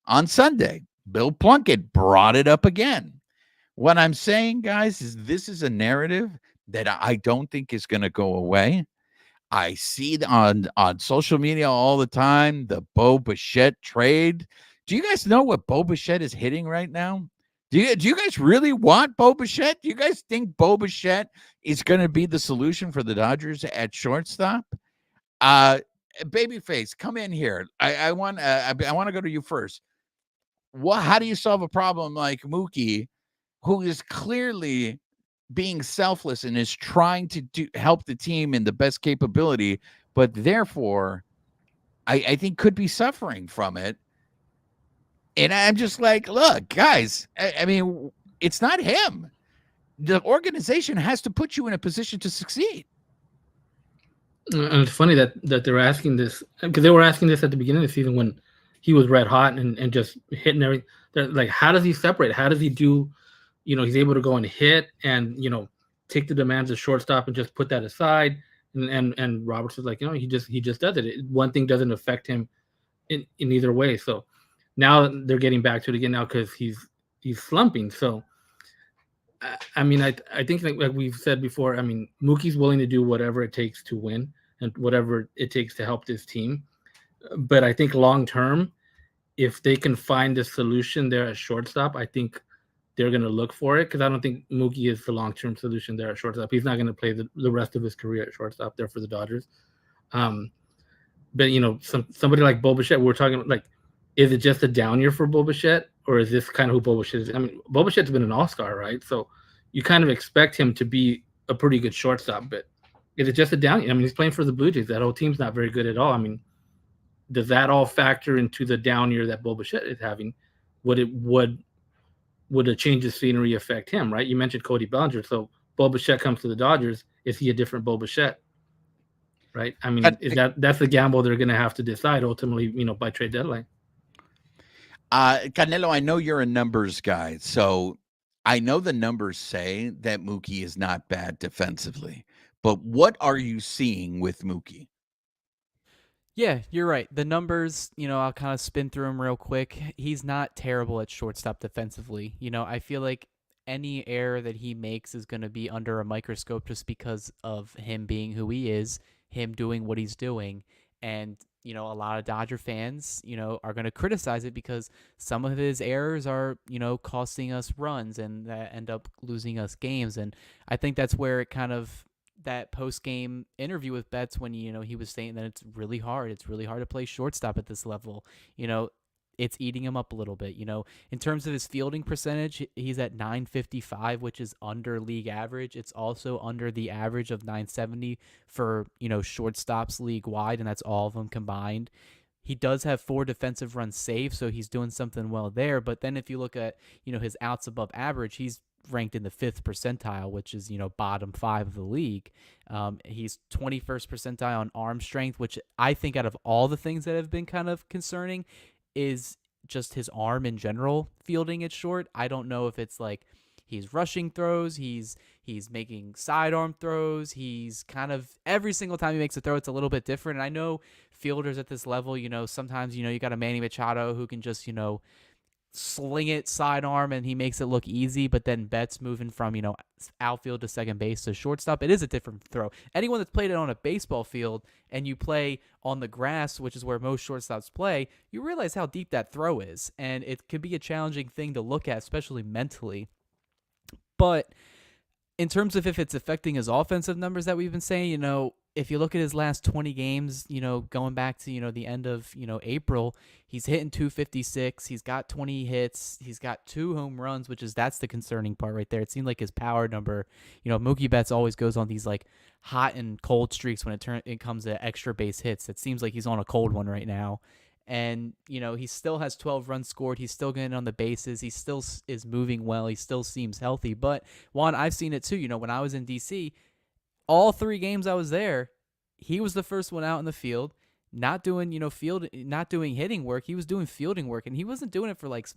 On Sunday, Bill Plunkett brought it up again. What I'm saying, guys, is this is a narrative that I don't think is going to go away. I see it on social media all the time, the Bo Bichette trade. Do you guys know what Bo Bichette is hitting right now? Do you guys really want Bo Bichette? Do you guys think Bo Bichette is going to be the solution for the Dodgers at shortstop? Babyface, come in here. I want to go to you first. How do you solve a problem like Mookie, who is clearly being selfless and is trying to help the team in the best capability, but therefore, I think could be suffering from it? And I'm just like, look, guys, I mean, it's not him. The organization has to put you in a position to succeed. And it's funny that they're asking this, because they were asking this at the beginning of the season when he was red hot and just hitting everything. They're like, how does he separate? How does he do, he's able to go and hit and, take the demands of shortstop and just put that aside. And Roberts is like, he just does it. One thing doesn't affect him in either way. So now they're getting back to it again now because he's slumping. So, I mean, I think like we've said before, I mean, Mookie's willing to do whatever it takes to win and whatever it takes to help this team. But I think long term, if they can find a solution there at shortstop, I think they're going to look for it, because I don't think Mookie is the long-term solution there at shortstop. He's not going to play the rest of his career at shortstop there for the Dodgers. But, somebody like Bo Bichette, we're talking like, is it just a down year for Bo Bichette, or is this kind of who Bo Bichette is? I mean, Bo Bichette's been an all-star, right? So you kind of expect him to be a pretty good shortstop, but is it just a down year? I mean, he's playing for the Blue Jays. That whole team's not very good at all. I mean, does that all factor into the down year that Bo Bichette is having? Would a change of scenery affect him, right? You mentioned Cody Bellinger. So Bo Bichette comes to the Dodgers. Is he a different Bo Bichette? Right? I mean, that's the gamble they're going to have to decide ultimately, by trade deadline. Canelo, I know you're a numbers guy, so I know the numbers say that Mookie is not bad defensively, but what are you seeing with Mookie? Yeah, you're right. The numbers, I'll kind of spin through them real quick. He's not terrible at shortstop defensively. I feel like any error that he makes is going to be under a microscope just because of him being who he is, him doing what he's doing. And, a lot of Dodger fans, are going to criticize it because some of his errors are, costing us runs and that end up losing us games. And I think that's where it kind of, that post-game interview with Betts when, he was saying that it's really hard. It's really hard to play shortstop at this level. it's eating him up a little bit. In terms of his fielding percentage, he's at 955, which is under league average. It's also under the average of 970 for, shortstops league wide, and that's all of them combined. He does have 4 defensive runs saved, so he's doing something well there. But then if you look at, his outs above average, he's ranked in the 5th percentile, which is, bottom 5 of the league. He's 21st percentile on arm strength, which I think out of all the things that have been kind of concerning is just his arm in general fielding it short. I don't know if it's like he's rushing throws, he's making sidearm throws, he's kind of every single time he makes a throw, it's a little bit different. And I know fielders at this level, sometimes, you got a Manny Machado who can just, sling it sidearm and he makes it look easy, but then Betts moving from, outfield to second base to shortstop, it is a different throw. Anyone that's played it on a baseball field and you play on the grass, which is where most shortstops play, you realize how deep that throw is, and it can be a challenging thing to look at, especially mentally. But in terms of if it's affecting his offensive numbers that we've been saying, if you look at his last 20 games, going back to, the end of, April, he's hitting 256. He's got 20 hits. He's got 2 home runs, that's the concerning part right there. It seemed like his power number, Mookie Betts always goes on these like hot and cold streaks when it comes to extra base hits. It seems like he's on a cold one right now. And, he still has 12 runs scored. He's still getting on the bases. He still is moving well. He still seems healthy. But, Juan, I've seen it too. When I was in D.C., all 3 games I was there, he was the first one out in the field, not doing, not doing hitting work. He was doing fielding work, and he wasn't doing it for like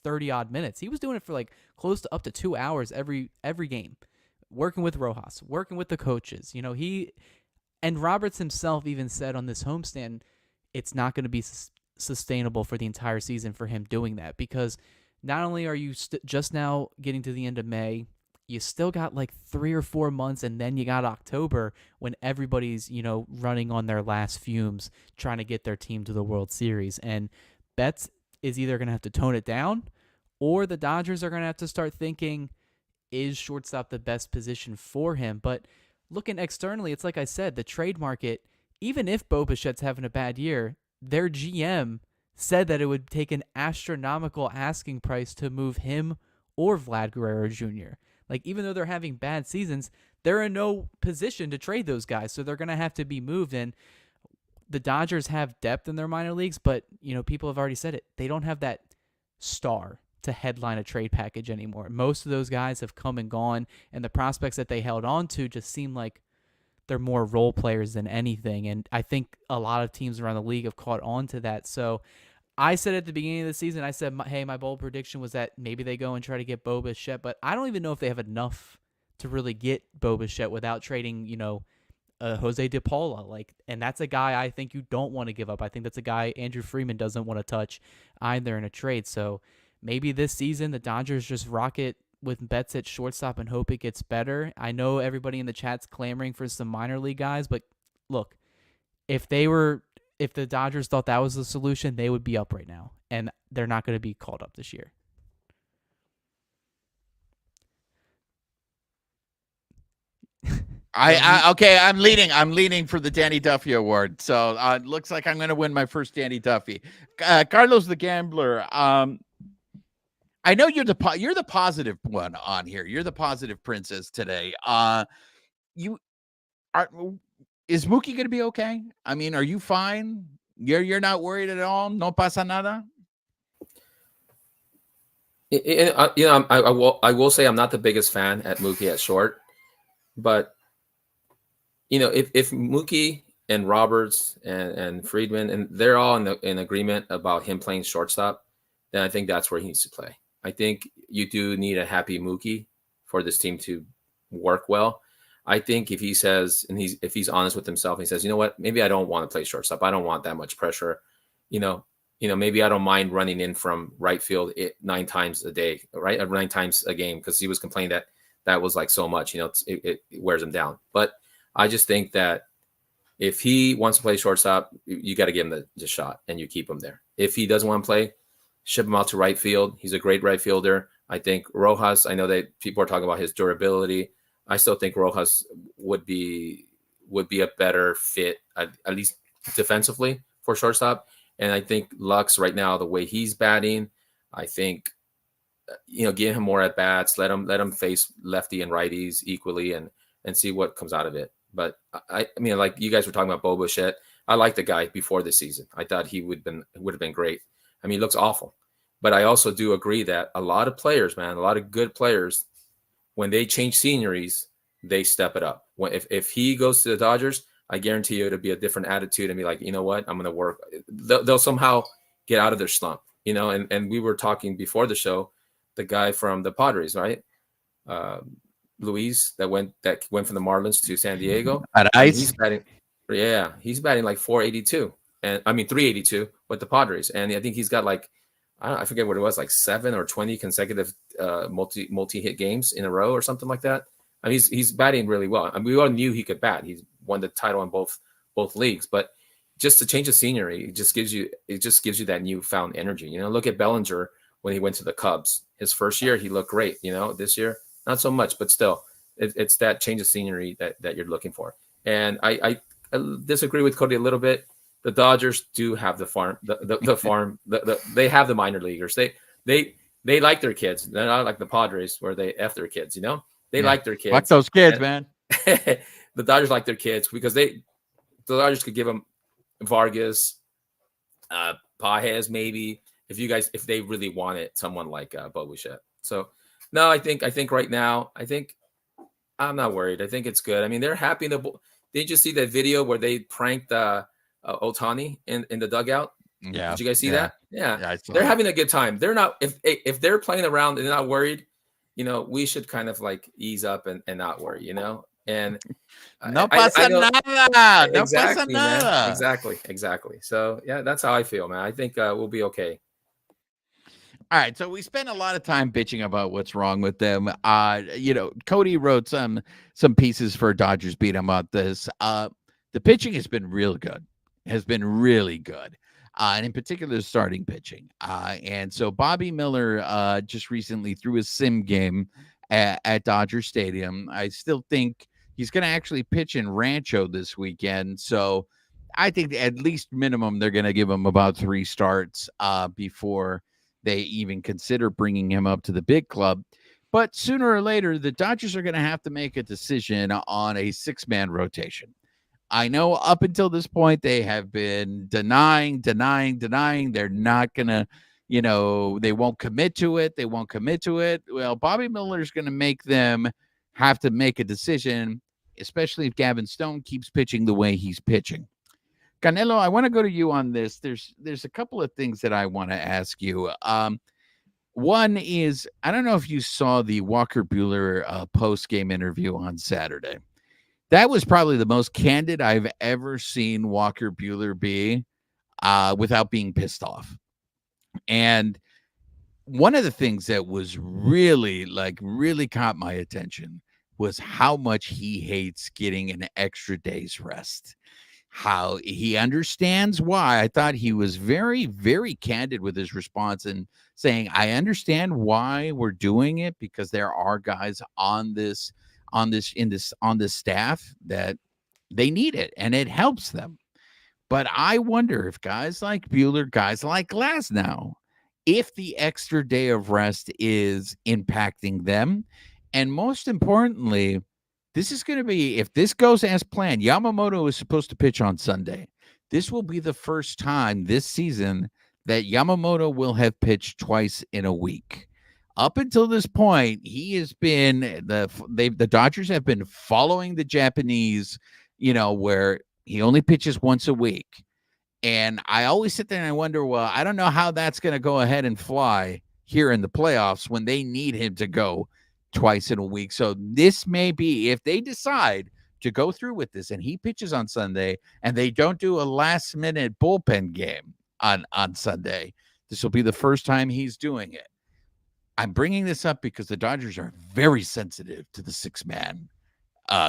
30-odd minutes. He was doing it for like close to up to 2 hours every game, working with Rojas, working with the coaches. And Roberts himself even said on this homestand, it's not going to be sustainable for the entire season for him doing that, because not only are you just now getting to the end of May, you still got like 3 or 4 months, and then you got October when everybody's, running on their last fumes trying to get their team to the World Series. And Betts is either going to have to tone it down, or the Dodgers are going to have to start thinking, is shortstop the best position for him? But looking externally, it's like I said, the trade market, even if Bobichet's having a bad year, their GM said that it would take an astronomical asking price to move him or Vlad Guerrero Jr. Like, even though they're having bad seasons, they're in no position to trade those guys, so they're going to have to be moved. And the Dodgers have depth in their minor leagues, but, people have already said it. They don't have that star to headline a trade package anymore. Most of those guys have come and gone, and the prospects that they held on to just seem like they're more role players than anything. And I think a lot of teams around the league have caught on to that. So I said at the beginning of the season, I said, hey, my bold prediction was that maybe they go and try to get Bo Bichette, but I don't even know if they have enough to really get Bo Bichette without trading, Jose De Paula. And that's a guy I think you don't want to give up. I think that's a guy Andrew Freeman doesn't want to touch either in a trade. So maybe this season the Dodgers just rock it with Betts at shortstop and hope it gets better. I know everybody in the chat's clamoring for some minor league guys, but look, if the Dodgers thought that was the solution, they would be up right now, and they're not going to be called up this year. I'm leaning for the Danny Duffy Award. So it looks like I'm going to win my first Danny Duffy. Carlos the Gambler. I know you're the positive one on here. You're the positive princess today. Is Mookie going to be okay? I mean, are you fine? You're not worried at all? No pasa nada? I will say I'm not the biggest fan at Mookie at short, but if Mookie and Roberts and Friedman and they're all in agreement about him playing shortstop, then I think that's where he needs to play. I think you do need a happy Mookie for this team to work well. I think if he says, and if he's honest with himself, he says, you know what, maybe I don't want to play shortstop. I don't want that much pressure. Maybe I don't mind running in from right field 9 times a day, right? 9 times a game, because he was complaining that was like so much, it wears him down. But I just think that if he wants to play shortstop, you got to give him the shot and you keep him there. If he doesn't want to play, ship him out to right field. He's a great right fielder. I think Rojas, I know that people are talking about his durability. I still think Rojas would be a better fit, at least defensively, for shortstop. And I think Lux right now, the way he's batting, I think, give him more at bats, let him face lefty and righties equally, and see what comes out of it. But I mean, like you guys were talking about Bobblehead, I liked the guy before the season. I thought he would have been great. I mean, he looks awful, but I also do agree that a lot of players, man, a lot of good players, when they change sceneries, they step it up. If he goes to the Dodgers, I guarantee you it'll be a different attitude and be like, you know what, I'm going to work. They'll somehow get out of their slump, and we were talking before the show, the guy from the Padres, right? Luis that went from the Marlins to San Diego. At ice. He's batting like 482, and I mean 382 with the Padres, and I think he's got like, I forget what it was, like 7 or 20 consecutive multi-hit games in a row or something like that. I mean, he's batting really well. I mean, we all knew he could bat. He's won the title in both leagues, but just to change the scenery, it just gives you that newfound energy. Look at Bellinger when he went to the Cubs. His first year, he looked great. This year, not so much, but still, it's that change of scenery that you're looking for. And I disagree with Cody a little bit. The Dodgers do have the farm. They have the minor leaguers. They like their kids. They're not like the Padres where they F their kids. They like their kids. Fuck those kids, man. The Dodgers like their kids because the Dodgers could give them Vargas, Pages maybe if they really wanted someone like Bobblehead. So no, I think right now I'm not worried. I think it's good. I mean, they're happy. Did you just see that video where they pranked Ohtani in the dugout? Yeah. Did you guys see that? Yeah, they're having a good time. They're not if they're playing around and they're not worried. We should kind of like ease up and not worry. And no pasa nada. No exactly, pasa nada. Man. Exactly. So yeah, that's how I feel, man. I think we'll be okay. All right, so we spent a lot of time bitching about what's wrong with them. Cody wrote some pieces for Dodgers Beat about this. The pitching has been really good, and in particular, the starting pitching. And so Bobby Miller just recently threw a sim game at Dodger Stadium. I still think he's going to actually pitch in Rancho this weekend. So I think at least minimum they're going to give him about 3 starts before they even consider bringing him up to the big club. But sooner or later, the Dodgers are going to have to make a decision on a 6-man rotation. I know up until this point, they have been denying. They're not going to, they won't commit to it. Well, Bobby Miller's going to make them have to make a decision, especially if Gavin Stone keeps pitching the way he's pitching. Canelo, I want to go to you on this. There's a couple of things that I want to ask you. One is, I don't know if you saw the Walker Buehler post-game interview on Saturday. That was probably the most candid I've ever seen Walker Buehler be without being pissed off. And one of the things that was really caught my attention was how much he hates getting an extra day's rest. How he understands why. I thought he was very, very candid with his response and saying, I understand why we're doing it because there are guys on this staff that they need it and it helps them. But I wonder if guys like Buehler, guys like Glasnow, if the extra day of rest is impacting them. And most importantly, this is going to be, if this goes as planned, Yamamoto is supposed to pitch on Sunday. This will be the first time this season that Yamamoto will have pitched twice in a week. Up until this point, he has been, the Dodgers have been following the Japanese, where he only pitches once a week. And I always sit there and I wonder, well, I don't know how that's going to go ahead and fly here in the playoffs when they need him to go twice in a week. So this may be, if they decide to go through with this and he pitches on Sunday and they don't do a last minute bullpen game on Sunday, this will be the first time he's doing it. I'm bringing this up because the Dodgers are very sensitive to the 6-man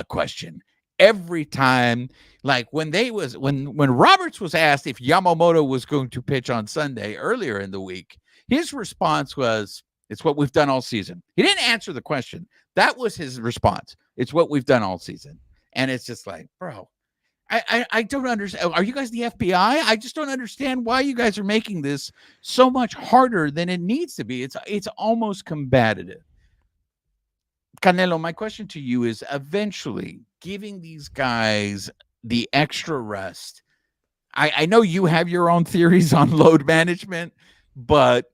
question. Every time, like when Roberts was asked if Yamamoto was going to pitch on Sunday earlier in the week, his response was, it's what we've done all season. He didn't answer the question. That was his response. It's what we've done all season. And it's just like, bro, I don't understand. Are you guys the FBI? I just don't understand why you guys are making this so much harder than it needs to be. It's almost combative. Canelo, my question to you is eventually giving these guys the extra rest. I know you have your own theories on load management, but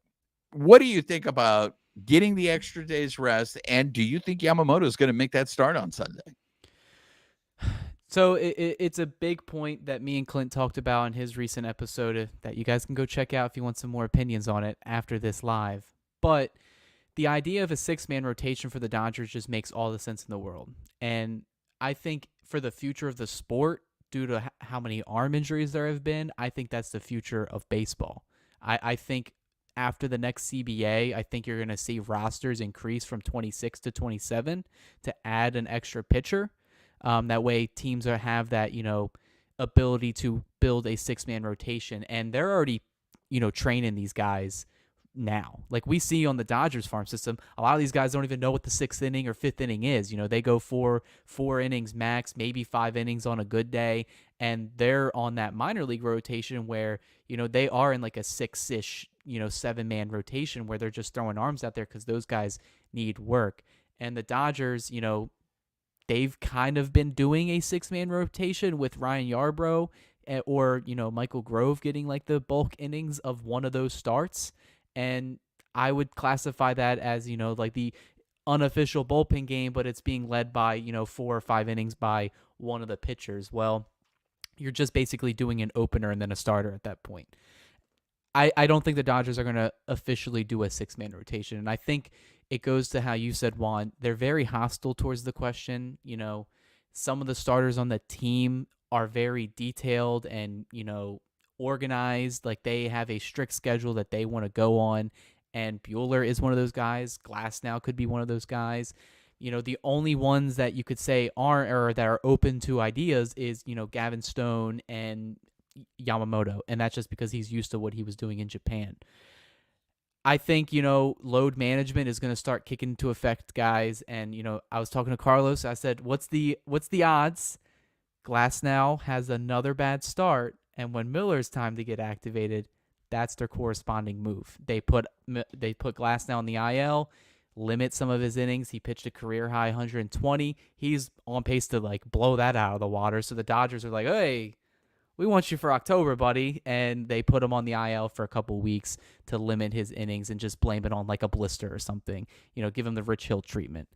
what do you think about getting the extra day's rest? And do you think Yamamoto is going to make that start on Sunday? So it's a big point that me and Clint talked about in his recent episode that you guys can go check out if you want some more opinions on it after this live. But the idea of a 6-man rotation for the Dodgers just makes all the sense in the world. And I think for the future of the sport, due to how many arm injuries there have been, I think that's the future of baseball. I think after the next CBA, I think you're going to see rosters increase from 26 to 27 to add an extra pitcher. That way teams have that, ability to build a 6-man rotation. And they're already, training these guys now. Like we see on the Dodgers farm system, a lot of these guys don't even know what the 6th inning or 5th inning is. They go for 4 innings max, maybe 5 innings on a good day. And they're on that minor league rotation where, they are in like a 6-ish, 7-man rotation where they're just throwing arms out there because those guys need work. And the Dodgers, they've kind of been doing a 6-man rotation with Ryan Yarbrough or, Michael Grove getting like the bulk innings of one of those starts. And I would classify that as, like the unofficial bullpen game, but it's being led by, 4 or 5 innings by one of the pitchers. Well, you're just basically doing an opener and then a starter at that point. I don't think the Dodgers are going to officially do a 6-man rotation. And I think it goes to how you said, Juan, they're very hostile towards the question. Some of the starters on the team are very detailed and, organized. Like they have a strict schedule that they want to go on. And Buehler is one of those guys. Glasnow could be one of those guys. The only ones that you could say aren't or that are open to ideas is, Gavin Stone and Yamamoto. And that's just because he's used to what he was doing in Japan. I think, load management is going to start kicking into effect, guys. And, I was talking to Carlos. I said, what's the odds Glasnow has another bad start? And when Miller's time to get activated, that's their corresponding move. They put Glasnow on the IL, limit some of his innings. He pitched a career high 120. He's on pace to like blow that out of the water. So the Dodgers are like, hey, we want you for October, buddy. And they put him on the IL for a couple weeks to limit his innings and just blame it on like a blister or something. Give him the Rich Hill treatment.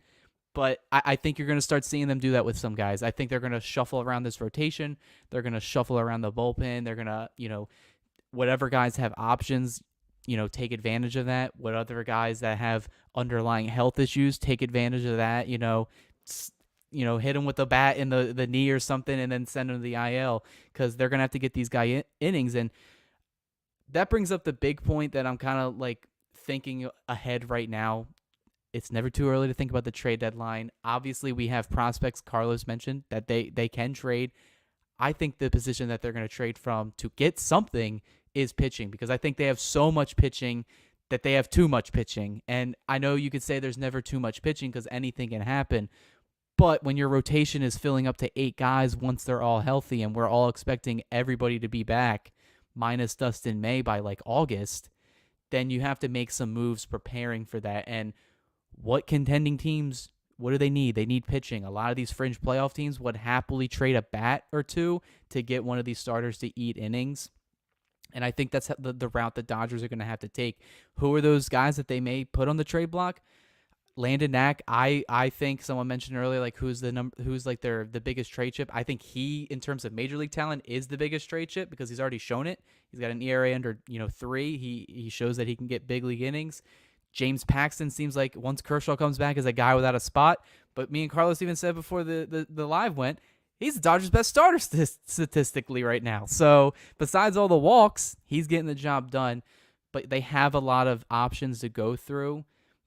But I think you're going to start seeing them do that with some guys. I think they're going to shuffle around this rotation. They're going to shuffle around the bullpen. They're going to, whatever guys have options, take advantage of that. What other guys that have underlying health issues, take advantage of that, hit them with a bat in the knee or something and then send them to the IL because they're going to have to get these guy innings. And that brings up the big point that I'm kind of like thinking ahead right now. It's never too early to think about the trade deadline. Obviously, we have prospects Carlos mentioned that they can trade. I think the position that they're going to trade from to get something is pitching because I think they have so much pitching that they have too much pitching. And I know you could say there's never too much pitching because anything can happen. But when your rotation is filling up to 8 guys once they're all healthy and we're all expecting everybody to be back minus Dustin May by like August, then you have to make some moves preparing for that. And what contending teams, what do they need? They need pitching. A lot of these fringe playoff teams would happily trade a bat or two to get one of these starters to eat innings. And I think that's the route the Dodgers are going to have to take. Who are those guys that they may put on the trade block? Landon Knack, I think someone mentioned earlier, like who's like the biggest trade chip. I think he, in terms of major league talent, is the biggest trade chip because he's already shown it. He's got an ERA under 3. He shows that he can get big league innings. James Paxton seems like once Kershaw comes back is a guy without a spot. But me and Carlos even said before the live went, he's the Dodgers' best starter statistically right now. So besides all the walks, he's getting the job done. But they have a lot of options to go through.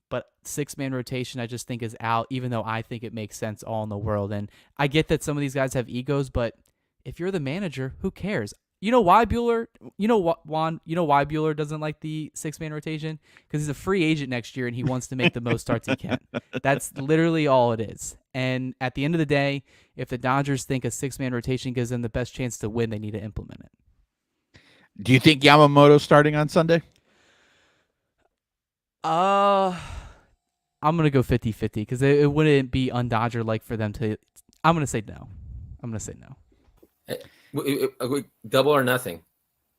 But 6-man rotation, I just think is out, even though I think it makes sense all in the world. And I get that some of these guys have egos, but if you're the manager, who cares? You know why Bueller? You know what, Juan? You know why Bueller doesn't like the 6-man rotation? Because he's a free agent next year and he wants to make the most starts he can. That's literally all it is. And at the end of the day, if the Dodgers think a 6-man rotation gives them the best chance to win, they need to implement it. Do you think Yamamoto's starting on Sunday? I'm gonna go 50-50 because it wouldn't be un-Dodger like for them to. I'm gonna say no. Double or nothing.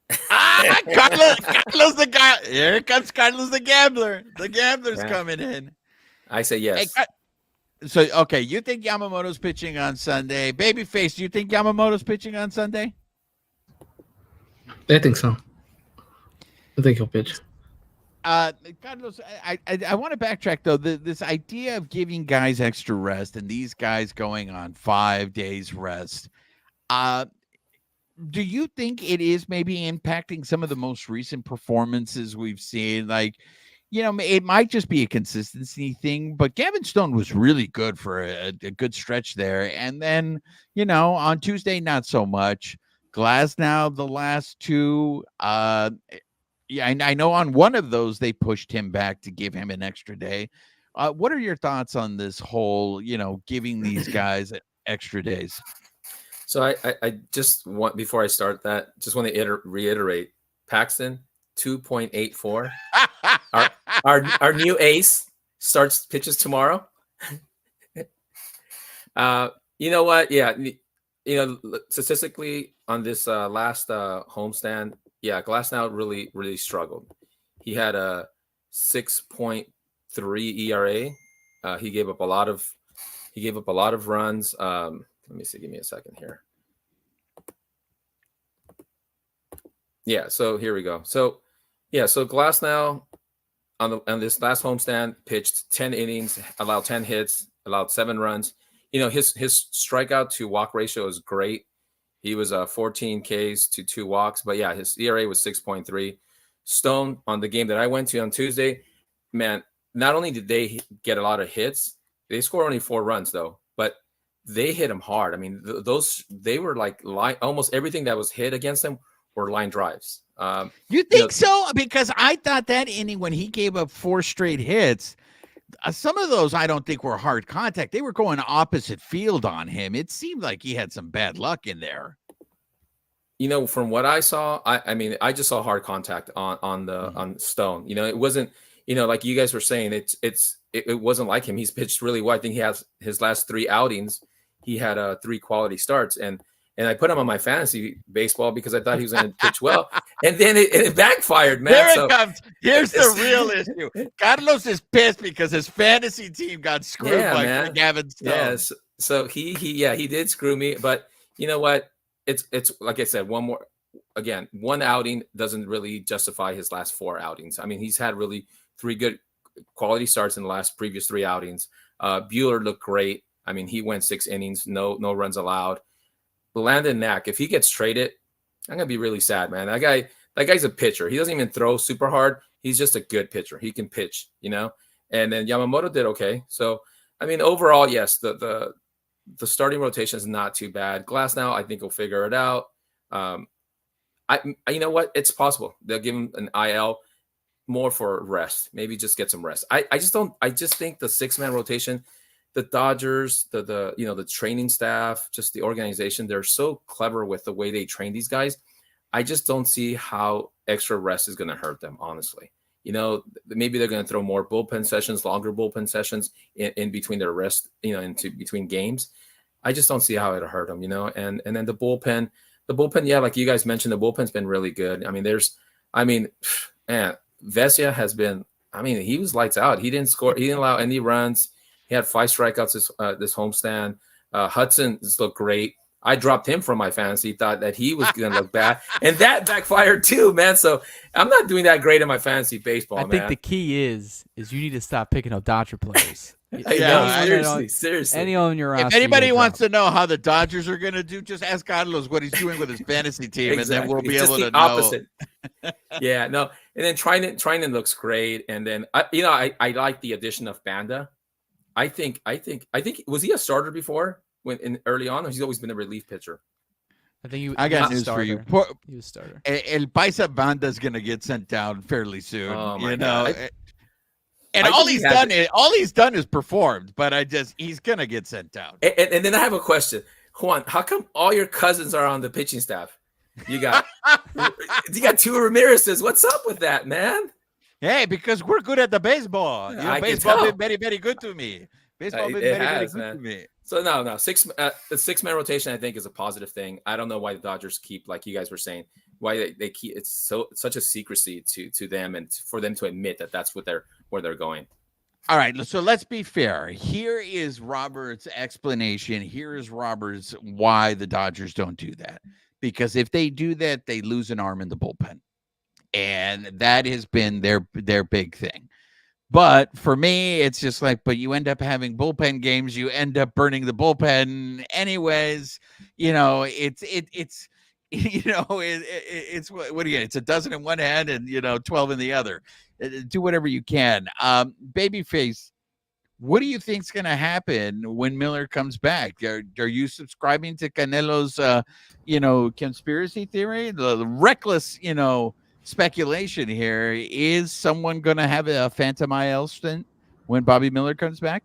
Carlos the guy. Here comes Carlos the gambler. The gambler's coming in. I say yes. Hey, so, okay, you think Yamamoto's pitching on Sunday. Babyface, do you think Yamamoto's pitching on Sunday? I think so. I think he'll pitch. Carlos, I want to backtrack, though. This idea of giving guys extra rest and these guys going on 5 days rest, do you think it is maybe impacting some of the most recent performances we've seen? Like, it might just be a consistency thing, but Gavin Stone was really good for a good stretch there. And then, on Tuesday, not so much. Glasnow, the last two, I know on one of those, they pushed him back to give him an extra day. What are your thoughts on this whole, giving these guys extra days? So I just want, before I start that, just want to reiterate, Paxton, 2.84. Our new ace pitches tomorrow. You know what? Yeah. Statistically on this last homestand, Glasnow really, really struggled. He had a 6.3 ERA. He gave up a lot of runs. Let me see. Give me a second here. Yeah. So here we go. So Glasnow on this last homestand pitched 10 innings, allowed 10 hits, allowed 7 runs. His strikeout to walk ratio is great. He was 14 Ks to 2 walks, but yeah, his ERA was 6.3. Stone, on the game that I went to on Tuesday, man, not only did they get a lot of hits, they scored only 4 runs though, but they hit him hard. I mean, they were like almost everything that was hit against them were line drives. You think so? Because I thought that inning when he gave up 4 straight hits, some of those I don't think were hard contact. They were going opposite field on him. It seemed like he had some bad luck in there. From what I saw, I just saw hard contact on Stone. It wasn't, like you guys were saying, it wasn't like him. He's pitched really well. I think he has his last 3 outings. He had 3 quality starts, and I put him on my fantasy baseball because I thought he was going to pitch well. And then it backfired, man. There it comes. Here's the real issue. Carlos is pissed because his fantasy team got screwed by Gavin Stone. Yes. So he did screw me. But you know what? It's like I said, one outing doesn't really justify his last 4 outings. I mean, he's had really 3 good quality starts in the previous 3 outings. Bueller looked great. I mean, he went 6 innings, no runs allowed. Landon Knack, if he gets traded, I'm gonna be really sad, man. That guy's a pitcher. He doesn't even throw super hard. He's just a good pitcher. He can pitch, And then Yamamoto did okay. So I mean, overall, yes, the starting rotation is not too bad. Glasnow, I think, will figure it out. You know what? It's possible they'll give him an IL more for rest. Maybe just get some rest. I just think the 6-man rotation. The Dodgers, the training staff, just the organization, they're so clever with the way they train these guys. I just don't see how extra rest is going to hurt them, honestly. Maybe they're going to throw more bullpen sessions, longer bullpen sessions in between their rest, into between games. I just don't see how it'll hurt them, and then the bullpen, yeah, like you guys mentioned, the bullpen's been really good. I mean, Vesia has been, he was lights out. He didn't score. He didn't allow any runs. He had 5 strikeouts this homestand. Hudson looked great. I dropped him from my fantasy, thought that he was going to look bad. And that backfired too, man. So I'm not doing that great in my fantasy baseball, I think the key is you need to stop picking up Dodger players. Seriously. Any on your roster. If anybody wants to know how the Dodgers are going to do, just ask Carlos what he's doing with his fantasy team, and then we'll be able to know. Opposite. Yeah, no. And then Trinan looks great. And then, I like the addition of Banda. I think was he a starter before early on, or he's always been a relief pitcher? I think I he got was a news for you. starter. He was a starter. El Paisa Banda's going to get sent down fairly soon. Oh my you know, God. and I all think he he's has done it. is all he's done is performed. But he's going to get sent down. And then I have a question, Juan. How come all your cousins are on the pitching staff? You got two Ramirez's. What's up with that, man? Hey, because we're good at the baseball. You know, I can baseball tell. been very, very good to me. Baseball been It very, very has, good man. to me. So no, the 6-man rotation I think is a positive thing. I don't know why the Dodgers keep, like you guys were saying, why they keep it's such a secrecy to them and for them to admit that that's where they're going. All right, so let's be fair. Here is Robert's explanation. Here is Robert's why the Dodgers don't do that. Because if they do that, they lose an arm in the bullpen. And that has been their big thing. But for me, it's just like, but you end up having bullpen games. You end up burning the bullpen anyways. You know, it's what do you get? It's a dozen in one hand and, 12 in the other. Do whatever you can. Babyface, what do you think's going to happen when Miller comes back? Are you subscribing to Canelo's, conspiracy theory? The reckless, speculation here. Is someone going to have a phantom IL stint when Bobby Miller comes back?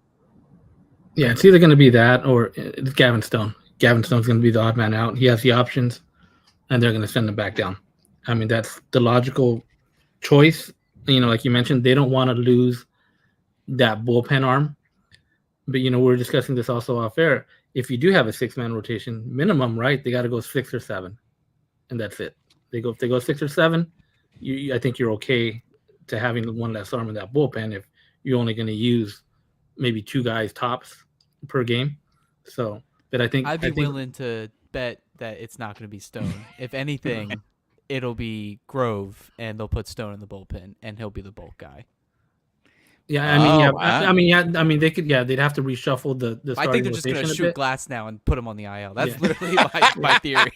Yeah, it's either going to be that or it's Gavin Stone. Gavin Stone's going to be the odd man out. He has the options, and they're going to send him back down. I mean, that's the logical choice. Like you mentioned, they don't want to lose that bullpen arm. But, we're discussing this also off air. If you do have a 6-man rotation, minimum, right, they got to go 6 or 7, and that's it. If they go 6 or 7, I think you're okay to having one less arm in that bullpen if you're only going to use maybe 2 guys tops per game. So, but I'd be willing to bet that it's not going to be Stone. If anything, it'll be Grove, and they'll put Stone in the bullpen, and he'll be the bulk guy. Yeah, they could. Yeah, they'd have to reshuffle the. I think they're just going to shoot Glass now and put him on the IL. That's literally my theory.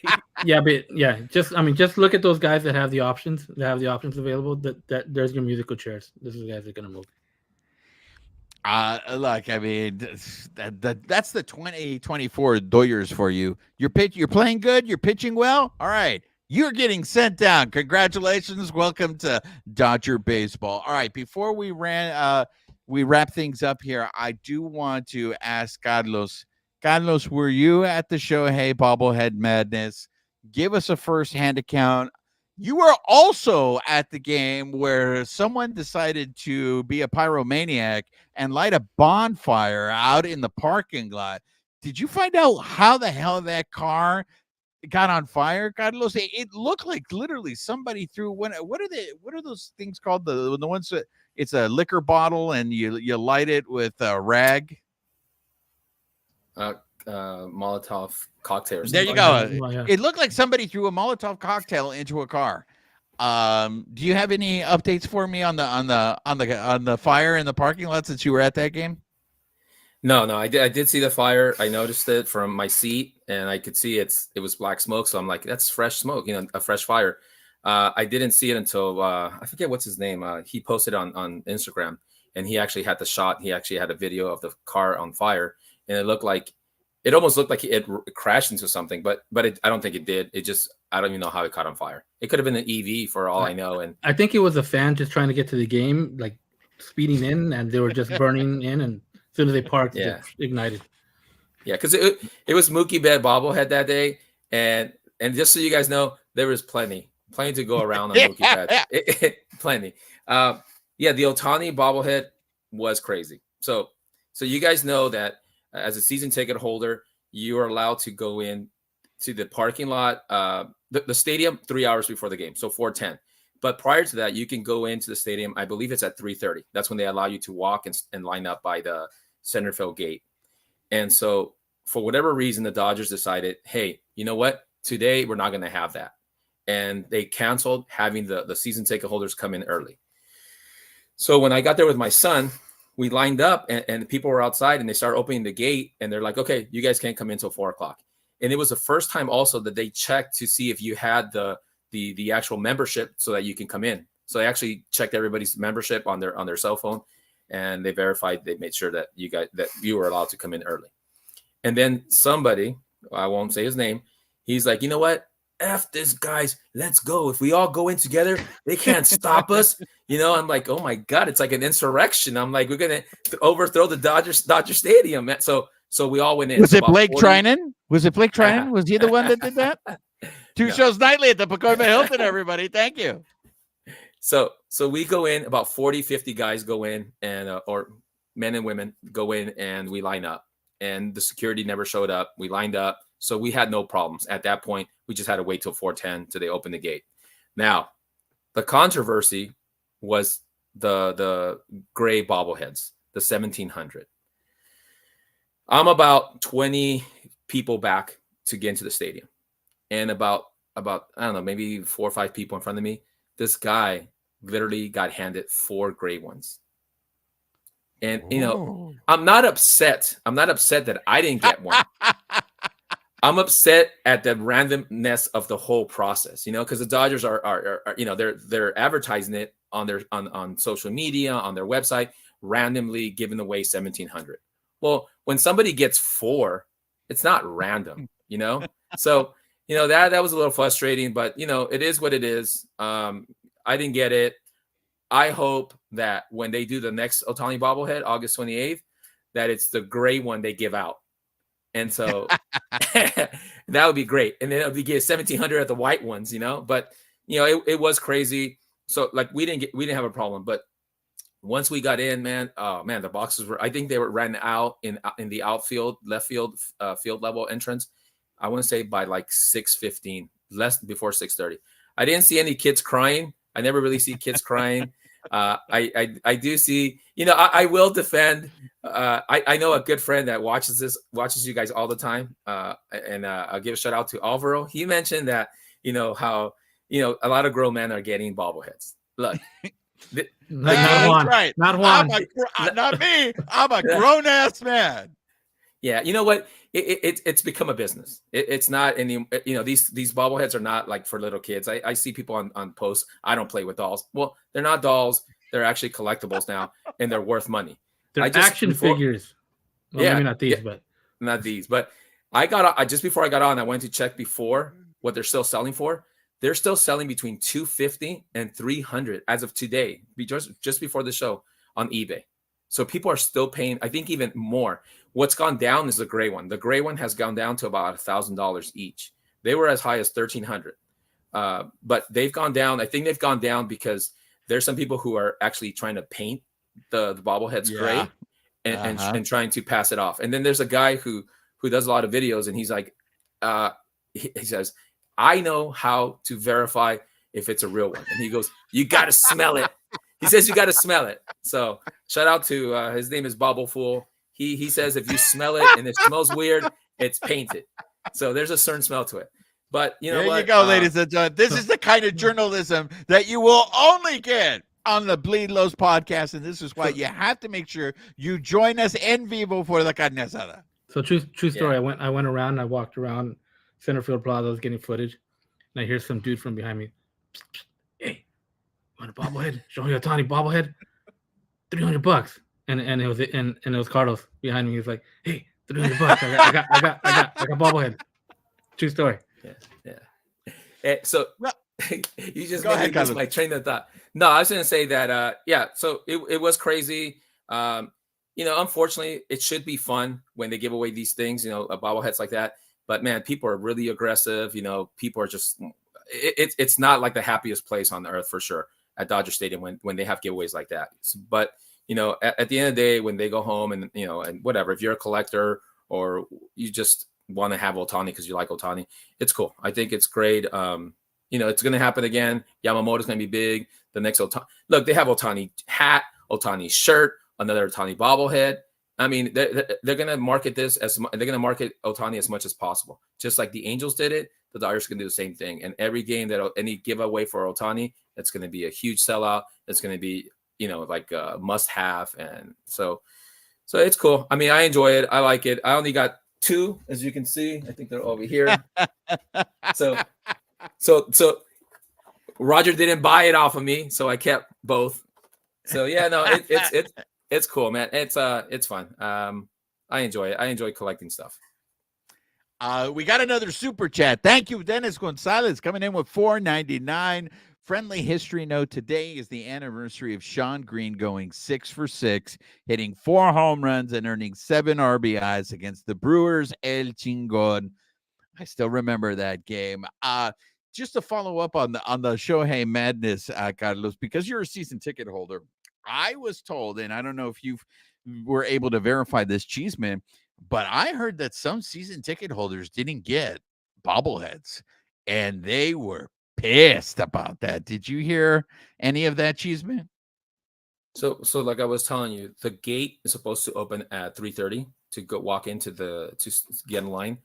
Yeah, but just look at those guys that have the options. That have the options available. That there's your musical chairs. This is the guys that are going to move. Look, I mean, that's the 2024 Doyers for you. You're playing good. You're pitching well. All right. You're getting sent down. Congratulations. Welcome to Dodger baseball. All right. Before we wrap things up here, I do want to ask Carlos. Carlos, were you at the Shohei Bobblehead Madness? Give us a first-hand account. You were also at the game where someone decided to be a pyromaniac and light a bonfire out in the parking lot. Did you find out how the hell that car got on fire, Carlos? It looked like literally somebody threw what are those things called? The ones that it's a liquor bottle and you light it with a rag. Molotov cocktail. There you go. It looked like somebody threw a Molotov cocktail into a car. Do you have any updates for me on the fire in the parking lot since you were at that game? No, I did see the fire. I noticed it from my seat, and I could see it was black smoke. So I'm like, that's fresh smoke, a fresh fire. I didn't see it until I forget what's his name. He posted on Instagram, and he actually had the shot. He actually had a video of the car on fire, and it almost looked like it crashed into something, but I don't think it did. I don't even know how it caught on fire. It could have been an EV for all I know. And I think it was a fan just trying to get to the game, like speeding in, and they were just burning in, and as soon as they parked, it ignited. Yeah, because it was Mookie Betts bobblehead that day, and just so you guys know, there was plenty to go around on Mookie Betts. Plenty. The Ohtani bobblehead was crazy. So you guys know that as a season ticket holder, you are allowed to go in to the parking lot, the stadium 3 hours before the game, so 4:10. But prior to that, you can go into the stadium. I believe it's at 3:30. That's when they allow you to walk and line up by the center field gate. And so for whatever reason, the Dodgers decided, hey, you know what? Today, we're not going to have that. And they canceled having the season ticket holders come in early. So when I got there with my son, we lined up and people were outside and they started opening the gate and they're like, okay, you guys can't come in until 4:00. And it was the first time also that they checked to see if you had the actual membership so that you can come in. So they actually checked everybody's membership on their cell phone, and they made sure that you were allowed to come in early. And then somebody, I won't say his name, He's like, you know what? F this, guys. Let's go. If we all go in together, they can't stop us. I'm like, oh my God, it's like an insurrection. I'm like, we're gonna overthrow the Dodger Stadium. Man. So we all went in. Was So it about Blake 40 Trinan? Was it Blake Trinan? Was he the one that did that? Two No. shows nightly at the Pacoima Hilton, everybody. Thank you. So we go in, about 40, 50 guys go in, and or men and women go in, and we line up. And the security never showed up. We lined up. So we had no problems. At that point, we just had to wait till 4:10 till they open the gate. Now, the controversy was the gray bobbleheads, the 1700. I'm about 20 people back to get into the stadium. And about I don't know, maybe 4 or 5 people in front of me, this guy literally got handed 4 gray ones. And I'm not upset. I'm not upset that I didn't get one. I'm upset at the randomness of the whole process, because the Dodgers are they're advertising it on their on social media, on their website, randomly giving away 1,700. Well, when somebody gets 4, it's not random, So, that was a little frustrating, but it is what it is. I didn't get it. I hope that when they do the next Ohtani bobblehead, August 28th, that it's the gray one they give out. And so that would be great. And then it would be 1,700 at the white ones, but it was crazy. So like we didn't have a problem, but once we got in, the boxes I think they were ran out in the outfield, left field, field level entrance. I want to say by like 6:15, less before 6:30. I didn't see any kids crying. I never really see kids crying. I do see, I will defend. I know a good friend that watches you guys all the time. And I'll give a shout out to Alvaro. He mentioned that, how, a lot of grown men are getting bobbleheads. Look, not Juan. Right. Not Juan. Not me. I'm a grown ass man. Yeah, you know what? It's become a business. It's not any. These bobbleheads are not like for little kids. I see people on posts. I don't play with dolls. Well, they're not dolls. They're actually collectibles now, and they're worth money. They're action figures. Well, maybe not these, but not these. But I just before I got on, I went to check before what they're still selling for. They're still selling between $250 and $300 as of today, just before the show on eBay. So people are still paying, I think, even more. What's gone down is the gray one. The gray one has gone down to about $1,000 each. They were as high as $1,300, but they've gone down. I think they've gone down because there's some people who are actually trying to paint the bobbleheads gray and trying to pass it off. And then there's a guy who does a lot of videos, and he's like, he says, I know how to verify if it's a real one. And he goes, you got to smell it. He says you got to smell it. So shout out to his name is Bobblefool. He says if you smell it and it smells weird, it's painted. So there's a certain smell to it. But there you go, ladies and gentlemen. This is the kind of journalism that you will only get on the Bleed Lows podcast, and this is why you have to make sure you join us en vivo for the carne asada. So true story. Yeah. I went around. I walked around Centerfield Plaza. I was getting footage, and I hear some dude from behind me. Hey, want a bobblehead? Show me a Ohtani bobblehead. $300. And it was Carlos behind me. He's like, hey, $300. I got bobblehead. True story. Yeah. So you just made me lose my train of thought. No, I was going to say that. So it was crazy. Unfortunately, it should be fun when they give away these things. Bobbleheads like that. But man, people are really aggressive. People are just. It's not like the happiest place on the earth for sure at Dodger Stadium when they have giveaways like that. But at the end of the day, when they go home and and whatever, if you're a collector or you just want to have Ohtani because you like Ohtani, it's cool. I think it's great. It's going to happen again. Yamamoto's going to be big. The next Ohtani, look, they have Ohtani hat, Ohtani shirt, another Ohtani bobblehead. I mean, they're going to market this they're going to market Ohtani as much as possible. Just like the Angels did it, the Dodgers can do the same thing. And every game any giveaway for Ohtani, it's going to be a huge sellout. It's going to be like a must have. And so it's cool. I mean, I enjoy it. I like it. I only got 2, as you can see. I think they're over here. So Roger didn't buy it off of me, so I kept both. So yeah, no, it's cool, man. It's fun. I enjoy it. I enjoy collecting stuff. We got another super chat. Thank you, Dennis Gonzalez, coming in with $4.99. Friendly history note: today is the anniversary of Sean Green going 6 for 6, hitting 4 home runs and earning 7 RBIs against the Brewers El Chingon. I still remember that game. Just to follow up on the Shohei Madness, Carlos, because you're a season ticket holder, I was told, and I don't know if you were able to verify this, Cheeseman, but I heard that some season ticket holders didn't get bobbleheads, and they were pissed about that. Did you hear any of that, Cheeseman? So like I was telling you, the gate is supposed to open at 3:30 to go walk into to get in line.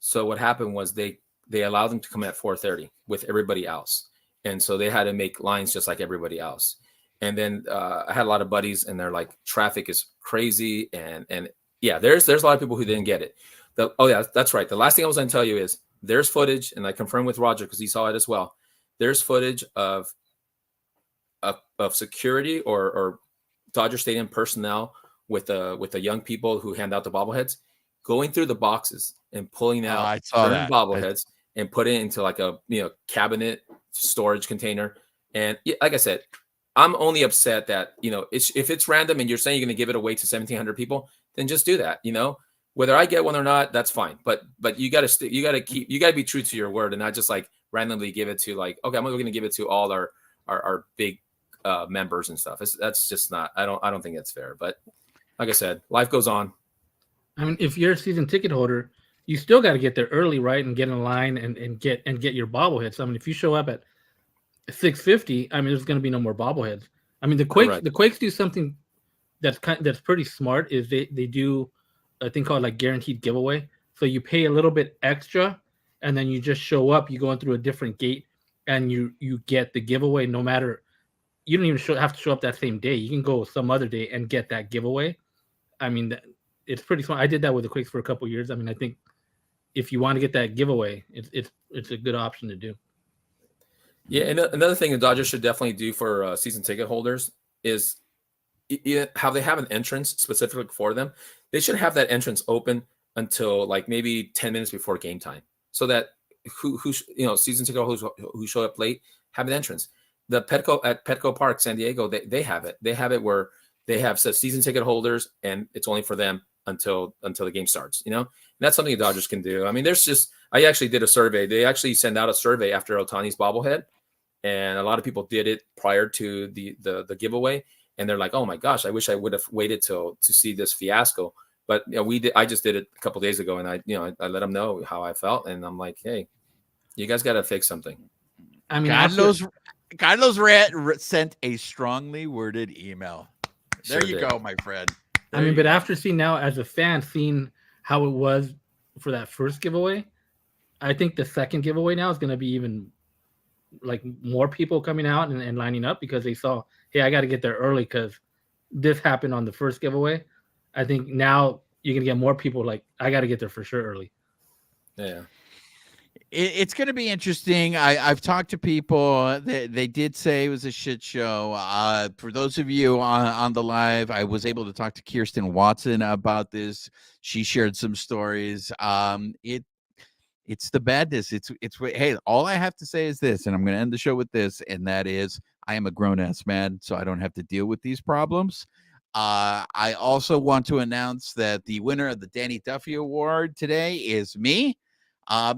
So what happened was they allowed them to come at 4:30 with everybody else, and so they had to make lines just like everybody else. And then I had a lot of buddies, and they're like, traffic is crazy, and yeah, there's a lot of people who didn't get it. Oh yeah, that's right. The last thing I was going to tell you is there's footage, and I confirmed with Roger because he saw it as well. There's footage of security or Dodger Stadium personnel with the young people who hand out the bobbleheads going through the boxes and pulling out certain bobbleheads and put it into like a cabinet storage container. And like I said, I'm only upset that if it's random and you're saying you're going to give it away to 1,700 people, then just do that. Whether I get one or not, that's fine. But you got to be true to your word and not just like randomly give it to like, okay, I'm going to give it to all our big members and stuff. That's just not. I don't think it's fair. But like I said, life goes on. I mean, if you're a season ticket holder, you still got to get there early, right, and get in line and get your bobbleheads. I mean, if you show up at 6:50, I mean, there's going to be no more bobbleheads. I mean, the Quakes do something that's pretty smart. Is they do a thing called like guaranteed giveaway. So you pay a little bit extra, and then you just show up. You go in through a different gate, and you get the giveaway. No matter, you don't even have to show up that same day. You can go some other day and get that giveaway. I mean, it's pretty smart. I did that with the Quakes for a couple of years. I mean, I think if you want to get that giveaway, it's a good option to do. Yeah, and another thing the Dodgers should definitely do for season ticket holders is how they have an entrance specifically for them. They should have that entrance open until like maybe 10 minutes before game time, so that who season ticket holders who show up late have an entrance. The Petco Park, San Diego, they have it. They have it where they have season ticket holders, and it's only for them until the game starts. And that's something the Dodgers can do. I mean, I actually did a survey. They actually send out a survey after Ohtani's bobblehead, and a lot of people did it prior to the giveaway, and they're like, "Oh my gosh, I wish I would have waited to see this fiasco." But I just did it a couple of days ago, and I let them know how I felt, and I'm like, "Hey, you guys got to fix something." I mean, Carlos sent a strongly worded email. There you go, my friend. But after seeing now as a fan, seeing how it was for that first giveaway, I think the second giveaway now is going to be even like more people coming out and lining up because they saw, hey, I got to get there early because this happened on the first giveaway. I think now you're going to get more people like, I got to get there for sure early. Yeah. It's going to be interesting. I've talked to people. They did say it was a shit show. For those of you on the live, I was able to talk to Kirsten Watson about this. She shared some stories. It's the badness. It's hey, all I have to say is this, and I'm going to end the show with this, and that is I am a grown-ass man, so I don't have to deal with these problems. I also want to announce that the winner of the Danny Duffy Award today is me.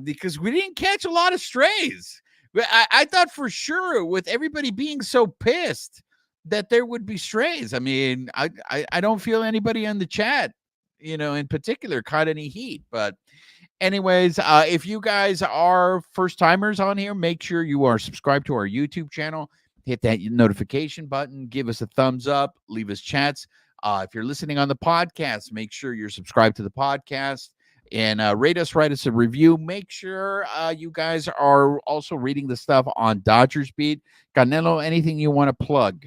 Because we didn't catch a lot of strays. I thought for sure with everybody being so pissed that there would be strays. I mean, I don't feel anybody in the chat, in particular caught any heat. But anyways, if you guys are first timers on here, make sure you are subscribed to our YouTube channel. Hit that notification button. Give us a thumbs up. Leave us chats. If you're listening on the podcast, make sure you're subscribed to the podcast. And write us a review. Make sure you guys are also reading the stuff on Dodgers Beat. Canelo, anything you want to plug?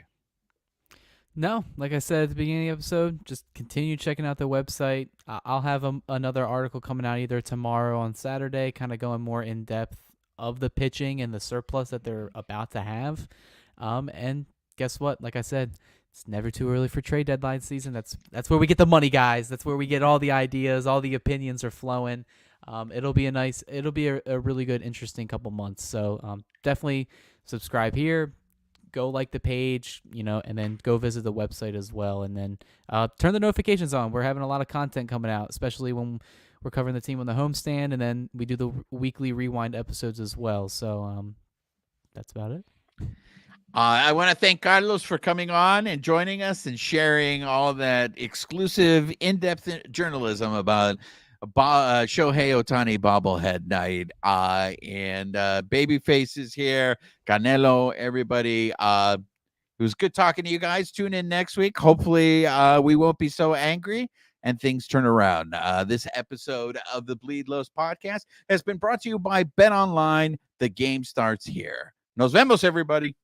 No, like I said at the beginning of the episode, just continue checking out the website. I'll have another article coming out either tomorrow on Saturday, kind of going more in depth of the pitching and the surplus that they're about to have. And guess what? Like I said, it's never too early for trade deadline season. That's where we get the money, guys. That's where we get all the ideas, all the opinions are flowing. It'll be a really good, interesting couple months. So definitely subscribe here, go like the page, and then go visit the website as well. And then turn the notifications on. We're having a lot of content coming out, especially when we're covering the team on the homestand. And then we do the weekly rewind episodes as well. So that's about it. I want to thank Carlos for coming on and joining us and sharing all that exclusive, in-depth journalism about Shohei Ohtani bobblehead night. And Babyface is here, Canelo, everybody. It was good talking to you guys. Tune in next week. Hopefully we won't be so angry and things turn around. This episode of the Bleed Los podcast has been brought to you by Bet Online. The game starts here. Nos vemos, everybody.